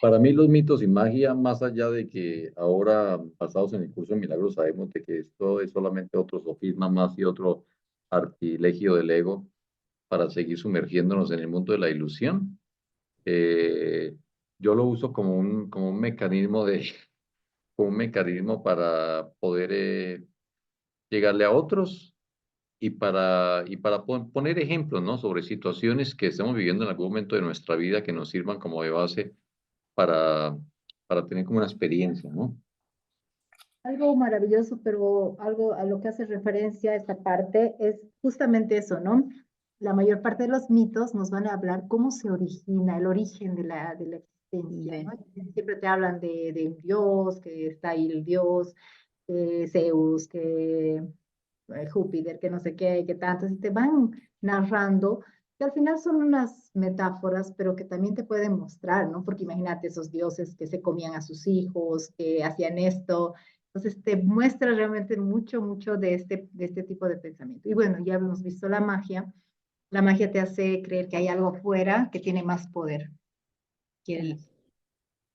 para mí los mitos y magia, más allá de que ahora, basados en el curso de milagros, sabemos de que esto es solamente otro sofisma más y otro artilegio del ego para seguir sumergiéndonos en el mundo de la ilusión. Eh, yo lo uso como un mecanismo como un mecanismo para poder llegarle a otros y para poner ejemplos, ¿no? Sobre situaciones que estamos viviendo en algún momento de nuestra vida que nos sirvan como de base para, para tener como una experiencia, ¿no? Algo maravilloso, pero algo a lo que hace referencia esta parte es justamente eso, ¿no? La mayor parte de los mitos nos van a hablar cómo se origina, el origen de la existencia, ¿no? Siempre te hablan de un dios, que está ahí el dios, Zeus, que Júpiter, que no sé qué, que tanto, y te van narrando, que al final son unas metáforas, pero que también te pueden mostrar, ¿no? Porque imagínate esos dioses que se comían a sus hijos, que hacían esto, entonces te muestra realmente mucho, mucho de este tipo de pensamiento. Y bueno, ya hemos visto la magia te hace creer que hay algo afuera que tiene más poder que el,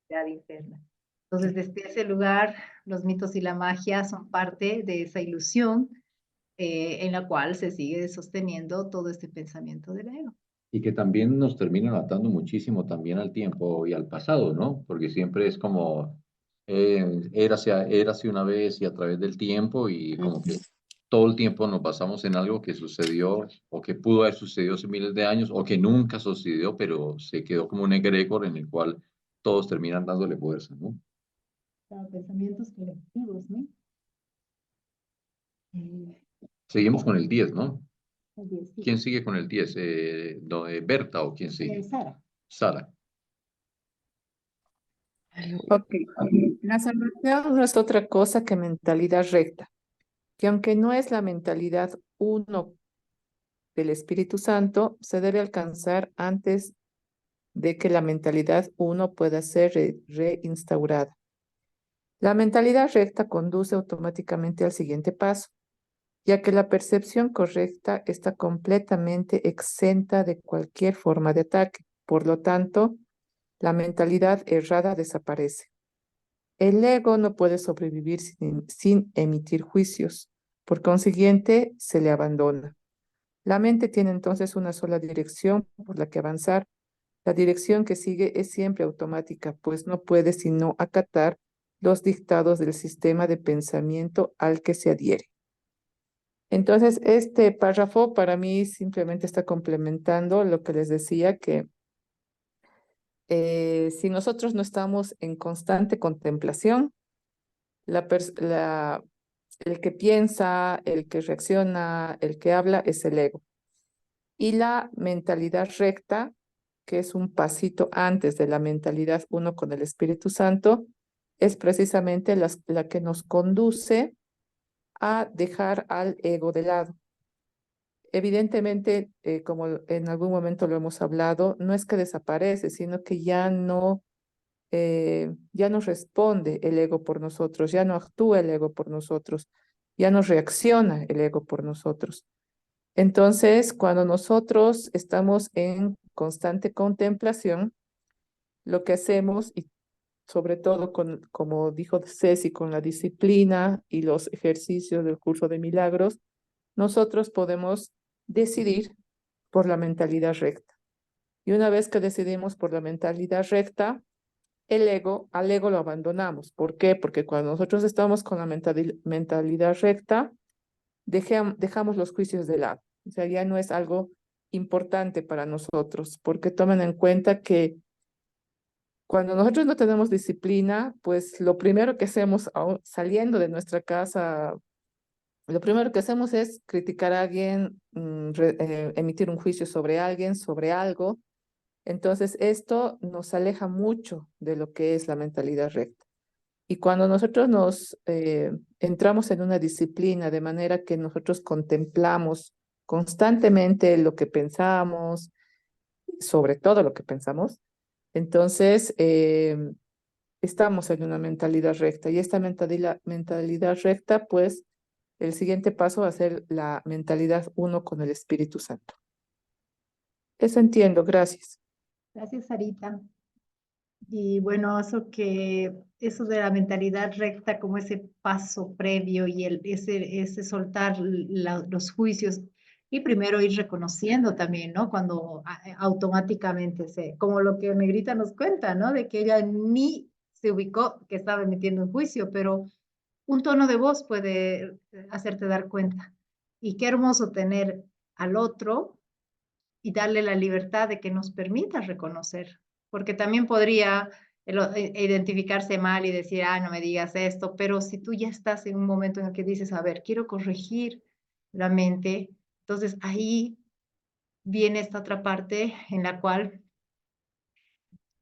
realidad interna. Entonces, desde ese lugar, los mitos y la magia son parte de esa ilusión en la cual se sigue sosteniendo todo este pensamiento del ego. Y que también nos terminan atando muchísimo también al tiempo y al pasado, ¿no? Porque siempre es como, érase una vez y a través del tiempo y como que todo el tiempo nos basamos en algo que sucedió o que pudo haber sucedido hace miles de años o que nunca sucedió, pero se quedó como un egregor en el cual todos terminan dándole fuerza, ¿no? Claro, pensamientos colectivos, ¿no? Seguimos con el 10, ¿no? El 10, sí. ¿Quién sigue con el 10? ¿Berta o quién sigue? Sara. Sara. Ok. La salvación no es otra cosa que mentalidad recta, que aunque no es la mentalidad uno del Espíritu Santo, se debe alcanzar antes de que la mentalidad uno pueda ser reinstaurada. La mentalidad recta conduce automáticamente al siguiente paso, ya que la percepción correcta está completamente exenta de cualquier forma de ataque. Por lo tanto, la mentalidad errada desaparece. El ego no puede sobrevivir sin emitir juicios. Por consiguiente, se le abandona. La mente tiene entonces una sola dirección por la que avanzar. La dirección que sigue es siempre automática, pues no puede sino acatar los dictados del sistema de pensamiento al que se adhiere. Entonces, este párrafo para mí simplemente está complementando lo que les decía, que si nosotros no estamos en constante contemplación, el que piensa, el que reacciona, el que habla es el ego. Y la mentalidad recta, que es un pasito antes de la mentalidad uno con el Espíritu Santo, es precisamente la que nos conduce a dejar al ego de lado. Evidentemente, como en algún momento lo hemos hablado, no es que desaparece, sino que ya no responde el ego por nosotros, ya no actúa el ego por nosotros, ya no reacciona el ego por nosotros. Entonces, cuando nosotros estamos en constante contemplación, lo que hacemos, y sobre todo como dijo Ceci, con la disciplina y los ejercicios del curso de milagros, nosotros podemos decidir por la mentalidad recta. Y una vez que decidimos por la mentalidad recta, al ego lo abandonamos. ¿Por qué? Porque cuando nosotros estamos con la mentalidad recta, dejamos los juicios de lado. O sea, ya no es algo importante para nosotros, porque tomen en cuenta que cuando nosotros no tenemos disciplina, pues lo primero que hacemos saliendo de nuestra casa, lo primero que hacemos es criticar a alguien, emitir un juicio sobre alguien, sobre algo. Entonces, esto nos aleja mucho de lo que es la mentalidad recta. Y cuando nosotros entramos en una disciplina de manera que nosotros contemplamos constantemente lo que pensamos, sobre todo lo que pensamos, entonces estamos en una mentalidad recta. Y esta mentalidad recta, pues, el siguiente paso va a ser la mentalidad uno con el Espíritu Santo. Eso entiendo, gracias. Gracias, Sarita. Y bueno, eso de la mentalidad recta como ese paso previo y ese soltar los juicios y primero ir reconociendo también, ¿no? Cuando automáticamente como lo que Negrita nos cuenta, ¿no? De que ella ni se ubicó que estaba emitiendo un juicio, pero un tono de voz puede hacerte dar cuenta. Y qué hermoso tener al otro y darle la libertad de que nos permita reconocer, porque también podría identificarse mal y decir, ah, no me digas esto, pero si tú ya estás en un momento en el que dices, a ver, quiero corregir la mente, entonces ahí viene esta otra parte en la cual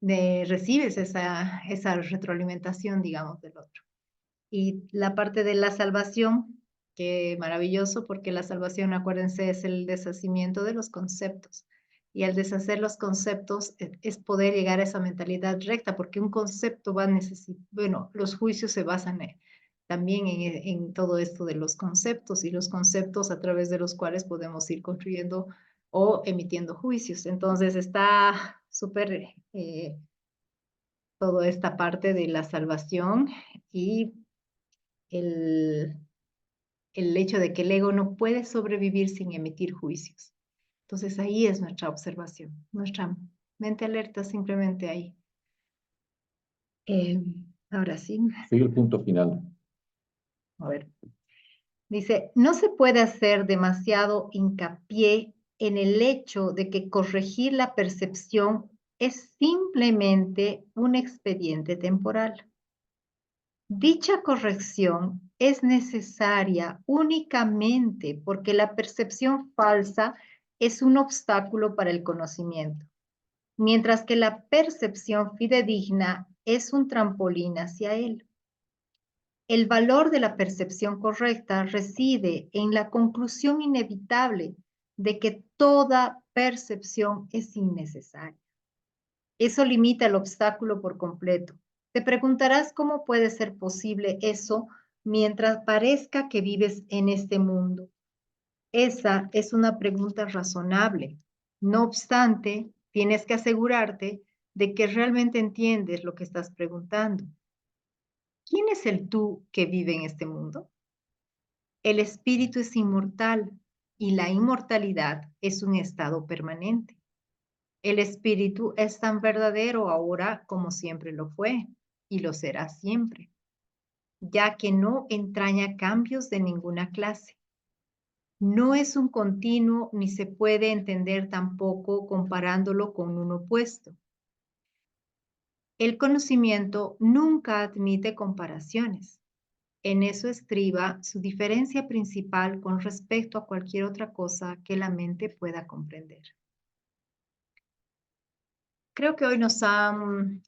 recibes esa retroalimentación, digamos, del otro. Y la parte de la salvación, que maravilloso, porque la salvación, acuérdense, es el deshacimiento de los conceptos. Y al deshacer los conceptos es poder llegar a esa mentalidad recta, porque un concepto va a necesitar, bueno, los juicios se basan también en todo esto de los conceptos y los conceptos a través de los cuales podemos ir construyendo o emitiendo juicios. Entonces está súper toda esta parte de la salvación y el hecho de que el ego no puede sobrevivir sin emitir juicios. Entonces ahí es nuestra observación, nuestra mente alerta simplemente ahí. Ahora sí, Sigue el punto final. a ver. Dice, no se puede hacer demasiado hincapié en el hecho de que corregir la percepción es simplemente un expediente temporal. Dicha corrección es necesaria únicamente porque la percepción falsa es un obstáculo para el conocimiento, mientras que la percepción fidedigna es un trampolín hacia él. El valor de la percepción correcta reside en la conclusión inevitable de que toda percepción es innecesaria. Eso limita el obstáculo por completo. Te preguntarás cómo puede ser posible eso mientras parezca que vives en este mundo. Esa es una pregunta razonable. No obstante, tienes que asegurarte de que realmente entiendes lo que estás preguntando. ¿Quién es el tú que vive en este mundo? El espíritu es inmortal y la inmortalidad es un estado permanente. El espíritu es tan verdadero ahora como siempre lo fue y lo será siempre, ya que no entraña cambios de ninguna clase. No es un continuo ni se puede entender tampoco comparándolo con un opuesto. El conocimiento nunca admite comparaciones. En eso estriba su diferencia principal con respecto a cualquier otra cosa que la mente pueda comprender. Creo que hoy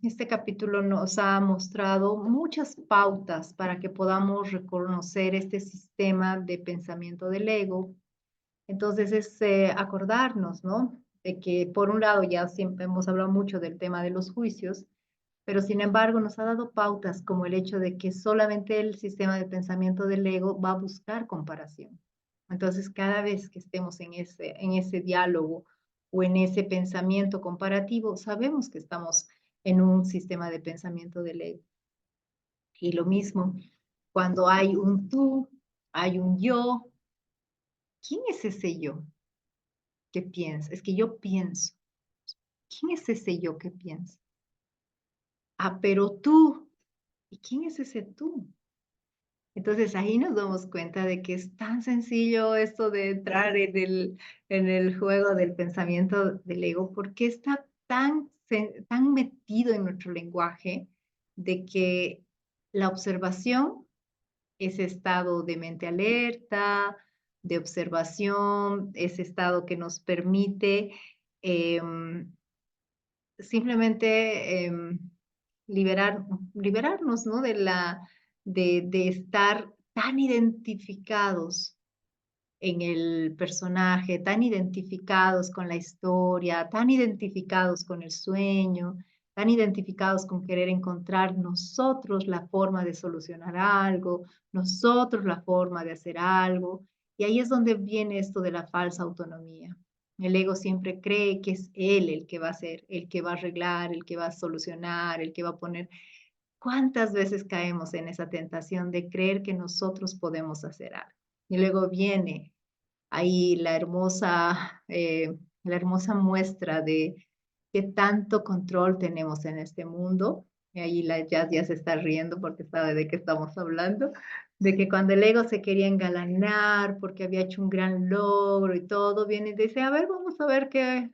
este capítulo nos ha mostrado muchas pautas para que podamos reconocer este sistema de pensamiento del ego. Entonces es acordarnos, ¿no? De que por un lado ya siempre hemos hablado mucho del tema de los juicios, pero sin embargo nos ha dado pautas como el hecho de que solamente el sistema de pensamiento del ego va a buscar comparación. Entonces cada vez que estemos en ese diálogo o en ese pensamiento comparativo, sabemos que estamos en un sistema de pensamiento del ego. Y lo mismo, cuando hay un tú, hay un yo, ¿quién es ese yo que piensa? Es que yo pienso. ¿Quién es ese yo que piensa? Ah, pero tú. ¿Y quién es ese tú? Entonces ahí nos damos cuenta de que es tan sencillo esto de entrar en el juego del pensamiento del ego, porque está tan metido en nuestro lenguaje de que la observación, ese estado de mente alerta, de observación, ese estado que nos permite simplemente liberarnos, ¿no? De estar tan identificados en el personaje, tan identificados con la historia, tan identificados con el sueño, tan identificados con querer encontrar nosotros la forma de solucionar algo, nosotros la forma de hacer algo. Y ahí es donde viene esto de la falsa autonomía. El ego siempre cree que es él el que va a hacer, el que va a arreglar, el que va a solucionar, el que va a poner. ¿Cuántas veces caemos en esa tentación de creer que nosotros podemos hacer algo? Y luego viene ahí la hermosa muestra de qué tanto control tenemos en este mundo. Y ahí la Jazz ya se está riendo porque sabe de qué estamos hablando, de que cuando el ego se quería engalanar porque había hecho un gran logro y todo, viene y dice, a ver, vamos a ver qué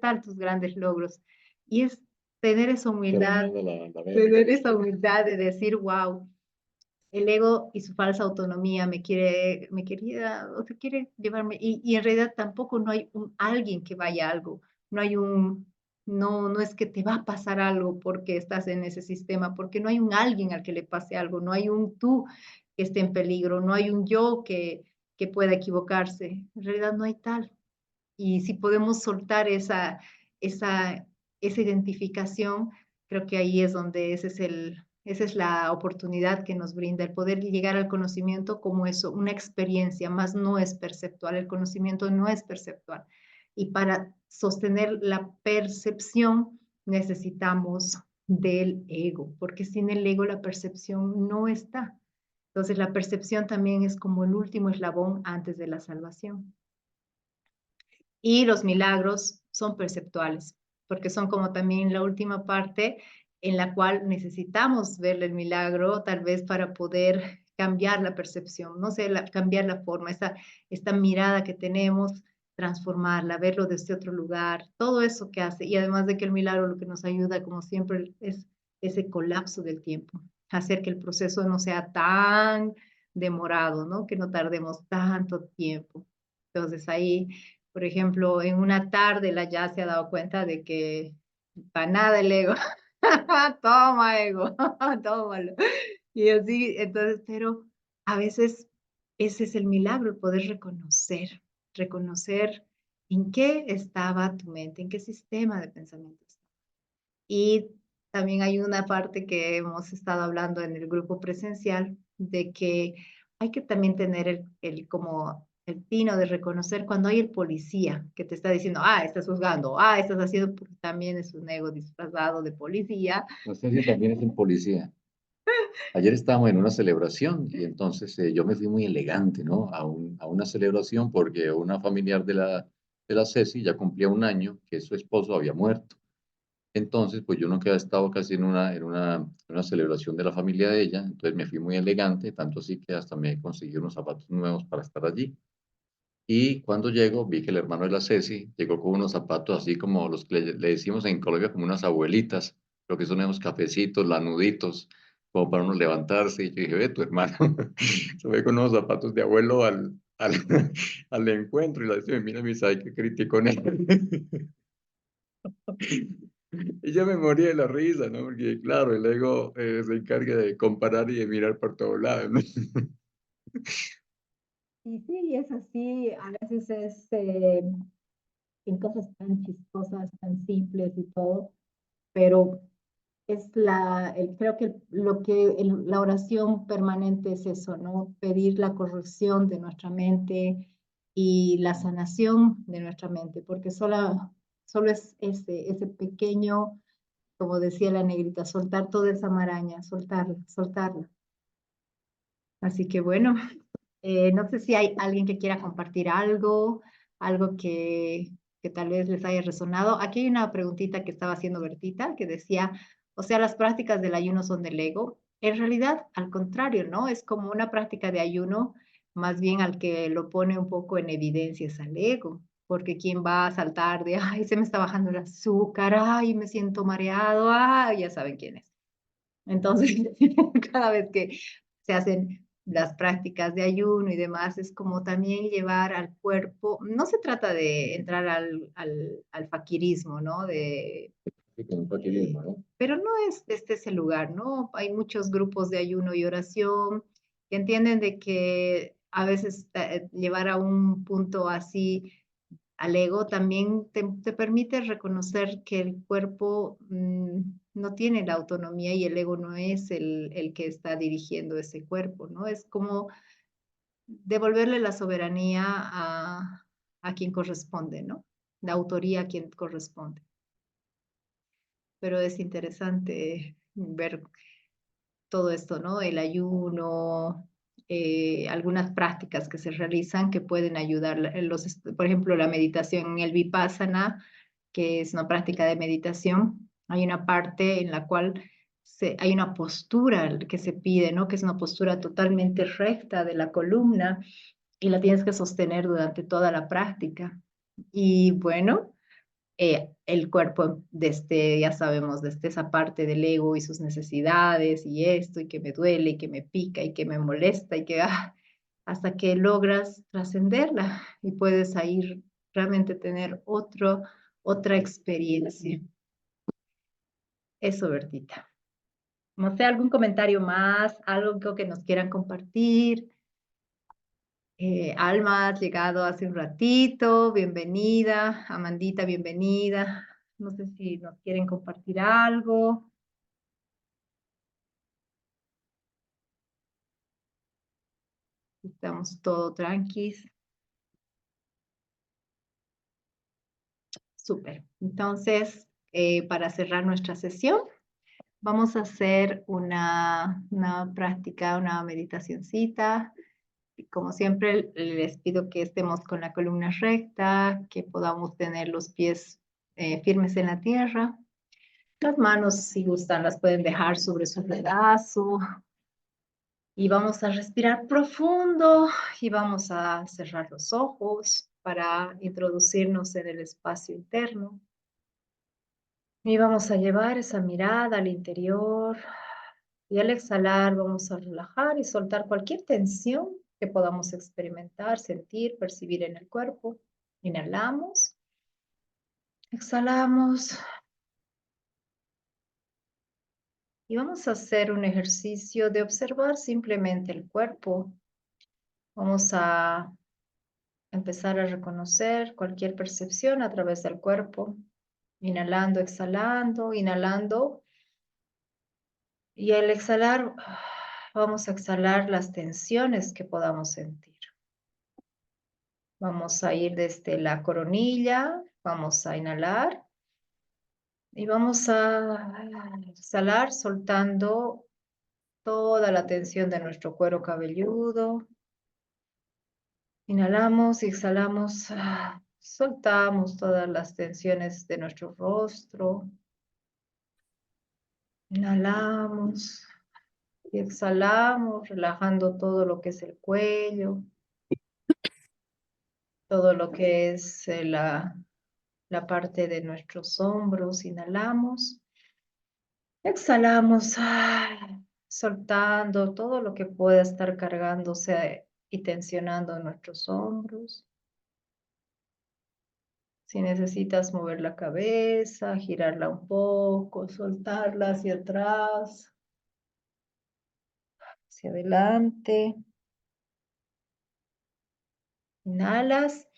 tal tus grandes logros. Y es tener esa humildad, tener esa humildad de decir, wow, el ego y su falsa autonomía me quería, o se quiere llevarme, y en realidad tampoco no hay alguien que vaya a algo, no hay no es que te va a pasar algo porque estás en ese sistema, porque no hay un alguien al que le pase algo, no hay un tú que esté en peligro, no hay un yo que pueda equivocarse, en realidad no hay tal. Y si podemos soltar esa identificación, creo que ahí es donde esa es la oportunidad que nos brinda el poder llegar al conocimiento como eso, una experiencia, más no es perceptual, el conocimiento no es perceptual. Y para sostener la percepción necesitamos del ego, porque sin el ego la percepción no está. Entonces la percepción también es como el último eslabón antes de la salvación. Y los milagros son perceptuales, porque son como también la última parte en la cual necesitamos ver el milagro, tal vez para poder cambiar la percepción, no sé, cambiar la forma, esta mirada que tenemos, transformarla, verlo desde otro lugar, todo eso que hace. Y además de que el milagro lo que nos ayuda, como siempre, es ese colapso del tiempo, hacer que el proceso no sea tan demorado, ¿no? Que no tardemos tanto tiempo. Entonces ahí, por ejemplo, en una tarde la ya se ha dado cuenta de que para nada el ego. Toma, ego, tómalo. Y así, entonces, pero a veces ese es el milagro, el poder reconocer en qué estaba tu mente, en qué sistema de pensamientos. Y también hay una parte que hemos estado hablando en el grupo presencial, de que hay que también tener como el tino de reconocer cuando hay el policía que te está diciendo, estás juzgando, estás haciendo, porque también es un ego disfrazado de policía. No sé si también es un policía. Ayer estábamos en una celebración y entonces yo me fui muy elegante, ¿no? A una celebración porque una familiar de la Ceci ya cumplía un año que su esposo había muerto. Entonces, pues yo nunca había estado casi en una celebración de la familia de ella, entonces me fui muy elegante, tanto así que hasta me conseguí unos zapatos nuevos para estar allí. Y cuando llego, vi que el hermano de la Ceci llegó con unos zapatos así como los que le decimos en Colombia como unas abuelitas, lo que son esos cafecitos, lanuditos, como para uno levantarse. Y yo dije, ve, tu hermano se ve con unos zapatos de abuelo al encuentro. Y la Ceci me mira y me dice, ay, qué crítico con él. Y yo me moría de la risa, ¿no? Porque claro, el ego se encarga de comparar y de mirar por todos lados, ¿no? Y sí, es así, a veces es en cosas tan chistosas, tan simples y todo, pero es creo que la oración permanente es eso, ¿no? Pedir la corrección de nuestra mente y la sanación de nuestra mente, porque solo es ese pequeño, como decía la negrita, soltar toda esa maraña, soltarla, soltarla. Así que bueno, no sé si hay alguien que quiera compartir algo que tal vez les haya resonado. Aquí hay una preguntita que estaba haciendo Bertita, que decía, o sea, las prácticas del ayuno son del ego. En realidad, al contrario, ¿no? Es como una práctica de ayuno, más bien al que lo pone un poco en evidencia es al ego, porque quien va a saltar de, ay, se me está bajando el azúcar, ay, me siento mareado, ay, ya saben quién es. Entonces, cada vez que se hacen las prácticas de ayuno y demás, es como también llevar al cuerpo, no se trata de entrar al faquirismo, ¿no? Sí, con un faquirismo, ¿no? Pero no es este ese lugar, ¿no? Hay muchos grupos de ayuno y oración que entienden de que a veces llevar a un punto así al ego también te permite reconocer que el cuerpo no tiene la autonomía y el ego no es el que está dirigiendo ese cuerpo, ¿no? Es como devolverle la soberanía a quien corresponde, ¿no? La autoría a quien corresponde. Pero es interesante ver todo esto, ¿no? El ayuno, algunas prácticas que se realizan que pueden ayudar, por ejemplo, la meditación en el Vipassana, que es una práctica de meditación, hay una parte en la cual hay una postura que se pide, ¿no? Que es una postura totalmente recta de la columna y la tienes que sostener durante toda la práctica. Y bueno, el cuerpo desde, ya sabemos, desde esa parte del ego y sus necesidades y esto, y que me duele, y que me pica, y que me molesta, y que hasta que logras trascenderla y puedes ahí realmente tener otra experiencia. Eso, Bertita. No sé, algún comentario más, algo que nos quieran compartir. Alma, has llegado hace un ratito, bienvenida. Amandita, bienvenida. No sé si nos quieren compartir algo. Estamos todo tranquis. Súper. Entonces, para cerrar nuestra sesión, vamos a hacer una práctica, una meditacioncita. Como siempre, les pido que estemos con la columna recta, que podamos tener los pies firmes en la tierra. Las manos, si gustan, las pueden dejar sobre su regazo. Y vamos a respirar profundo y vamos a cerrar los ojos para introducirnos en el espacio interno. Y vamos a llevar esa mirada al interior. Y al exhalar vamos a relajar y soltar cualquier tensión que podamos experimentar, sentir, percibir en el cuerpo. Inhalamos. Exhalamos. Y vamos a hacer un ejercicio de observar simplemente el cuerpo. Vamos a empezar a reconocer cualquier percepción a través del cuerpo. Inhalando, exhalando, inhalando. Y al exhalar, vamos a exhalar las tensiones que podamos sentir. Vamos a ir desde la coronilla, vamos a inhalar. Y vamos a exhalar soltando toda la tensión de nuestro cuero cabelludo. Inhalamos y exhalamos, soltamos todas las tensiones de nuestro rostro. Inhalamos y exhalamos, relajando todo lo que es el cuello, todo lo que es la parte de nuestros hombros. Inhalamos, exhalamos, soltando todo lo que pueda estar cargándose y tensionando nuestros hombros. Si necesitas mover la cabeza, girarla un poco, soltarla hacia atrás, hacia adelante. Inhalas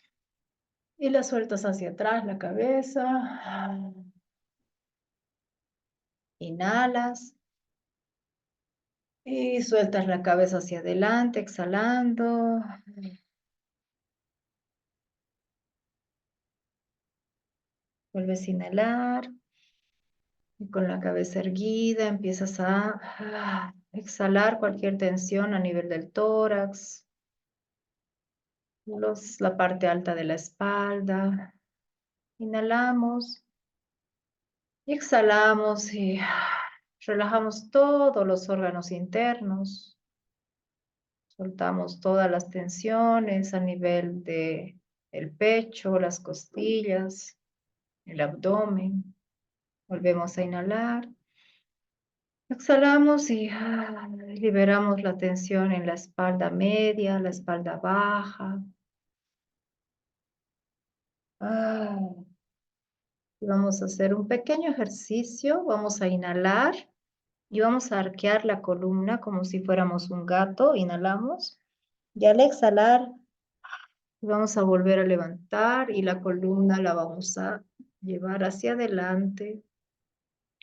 y la sueltas hacia atrás la cabeza. Inhalas y sueltas la cabeza hacia adelante, exhalando. Vuelves a inhalar. Y con la cabeza erguida empiezas a exhalar cualquier tensión a nivel del tórax, la parte alta de la espalda. Inhalamos y exhalamos y relajamos todos los órganos internos. Soltamos todas las tensiones a nivel de el pecho, las costillas, el abdomen. Volvemos a inhalar. Exhalamos y liberamos la tensión en la espalda media, la espalda baja. Y vamos a hacer un pequeño ejercicio. Vamos a inhalar y vamos a arquear la columna como si fuéramos un gato. Inhalamos. Y al exhalar, vamos a volver a levantar y la columna la vamos a llevar hacia adelante.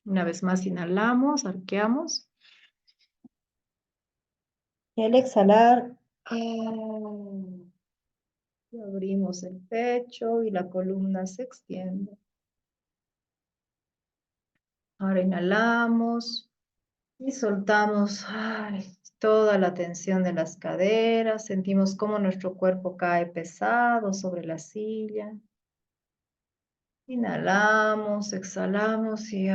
Una vez más inhalamos, arqueamos. Y al exhalar, y abrimos el pecho y la columna se extiende. Ahora inhalamos y soltamos toda la tensión de las caderas. Sentimos cómo nuestro cuerpo cae pesado sobre la silla. Inhalamos, exhalamos y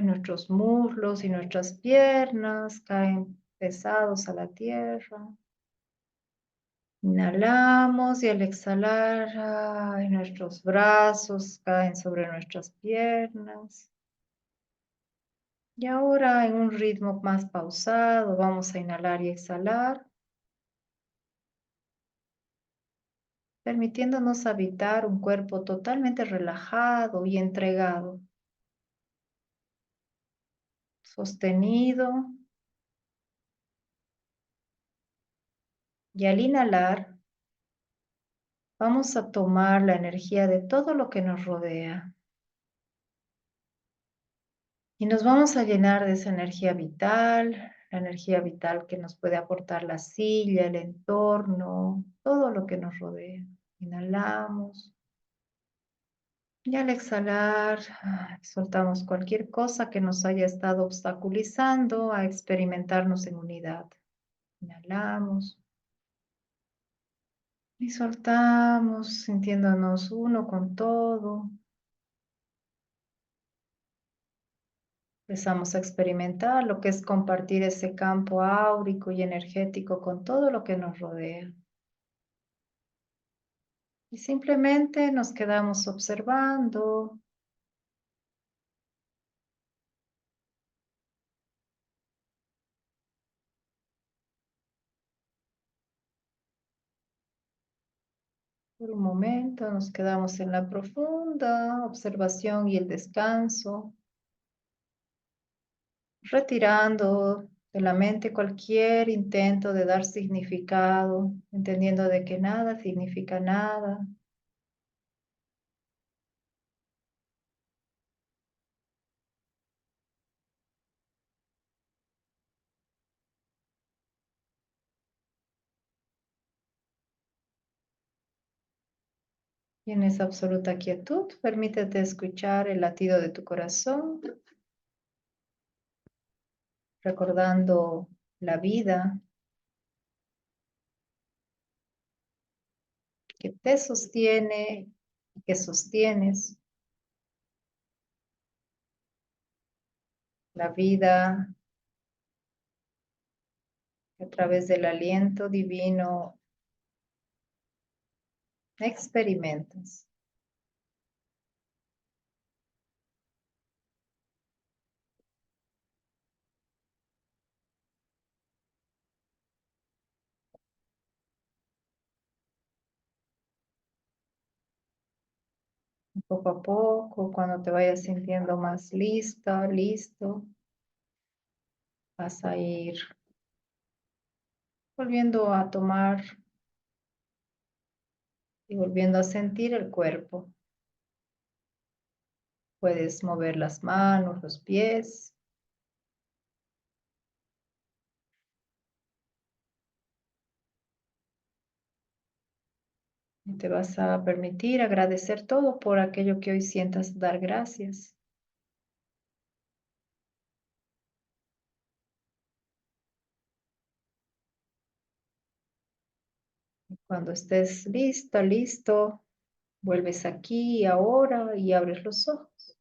nuestros muslos y nuestras piernas caen pesados a la tierra. Inhalamos y al exhalar, nuestros brazos caen sobre nuestras piernas. Y ahora en un ritmo más pausado vamos a inhalar y exhalar, permitiéndonos habitar un cuerpo totalmente relajado y entregado, sostenido. Y al inhalar, vamos a tomar la energía de todo lo que nos rodea. Y nos vamos a llenar de esa energía vital, la energía vital que nos puede aportar la silla, el entorno, todo lo que nos rodea. Inhalamos. Y al exhalar, soltamos cualquier cosa que nos haya estado obstaculizando a experimentarnos en unidad. Inhalamos y soltamos, sintiéndonos uno con todo. Empezamos a experimentar lo que es compartir ese campo áurico y energético con todo lo que nos rodea. Y simplemente nos quedamos observando. Por un momento nos quedamos en la profunda observación y el descanso, retirando de la mente cualquier intento de dar significado, entendiendo de que nada significa nada. Y en esa absoluta quietud, permítete escuchar el latido de tu corazón, recordando la vida que te sostiene y que sostienes. La vida que a través del aliento divino experimentas. Poco a poco, cuando te vayas sintiendo más lista, listo, vas a ir volviendo a tomar y volviendo a sentir el cuerpo. Puedes mover las manos, los pies. Y te vas a permitir agradecer todo por aquello que hoy sientas dar gracias. Cuando estés lista, listo, vuelves aquí y ahora y abres los ojos.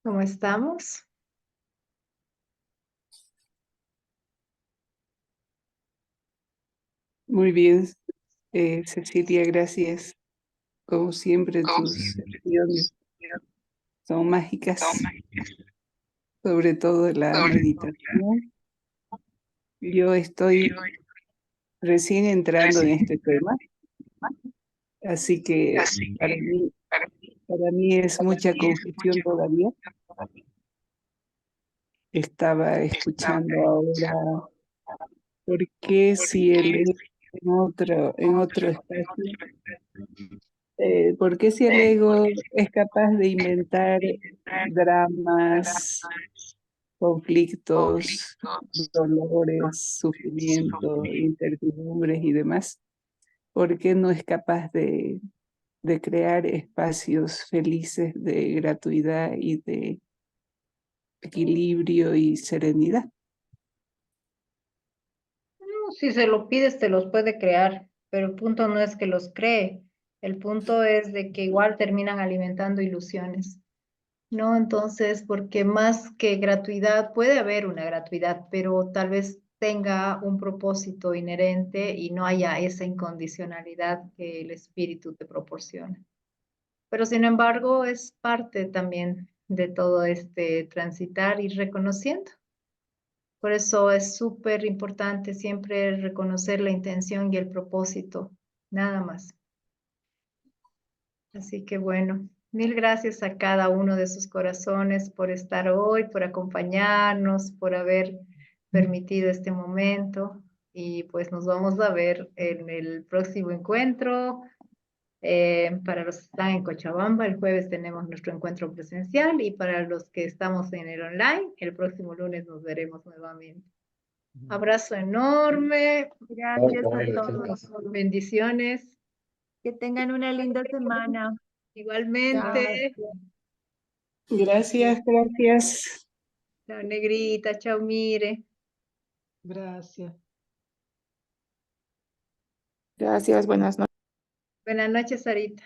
¿Cómo estamos? Muy bien, Cecilia, gracias. Como siempre, tus sesiones son mágicas, sobre todo la meditación. Yo estoy recién entrando en este tema, así que para mí es mucha confusión todavía. Estaba escuchando ahora, ¿por qué si él es en otro espacio? ¿Por qué si el ego es capaz de inventar dramas, conflictos, dolores, sufrimiento, incertidumbres y demás? ¿Por qué no es capaz de crear espacios felices de gratuidad y de equilibrio y serenidad? No, si se lo pides, te los puede crear, pero el punto no es que los cree. El punto es de que igual terminan alimentando ilusiones. ¿No? Entonces, porque más que gratuidad, puede haber una gratuidad, pero tal vez tenga un propósito inherente y no haya esa incondicionalidad que el espíritu te proporciona. Pero sin embargo, es parte también de todo este transitar y reconociendo. Por eso es súper importante siempre reconocer la intención y el propósito, nada más. Así que bueno. Mil gracias a cada uno de sus corazones por estar hoy, por acompañarnos, por haber permitido este momento. Y pues nos vamos a ver en el próximo encuentro. Para los que están en Cochabamba, el jueves tenemos nuestro encuentro presencial y para los que estamos en el online, el próximo lunes nos veremos nuevamente. Abrazo enorme. Gracias a todos. Bendiciones. Que tengan una linda semana. Igualmente. Gracias, gracias. Chao, Negrita. Chao, Mire. Gracias. Gracias, buenas noches. Buenas noches, Sarita.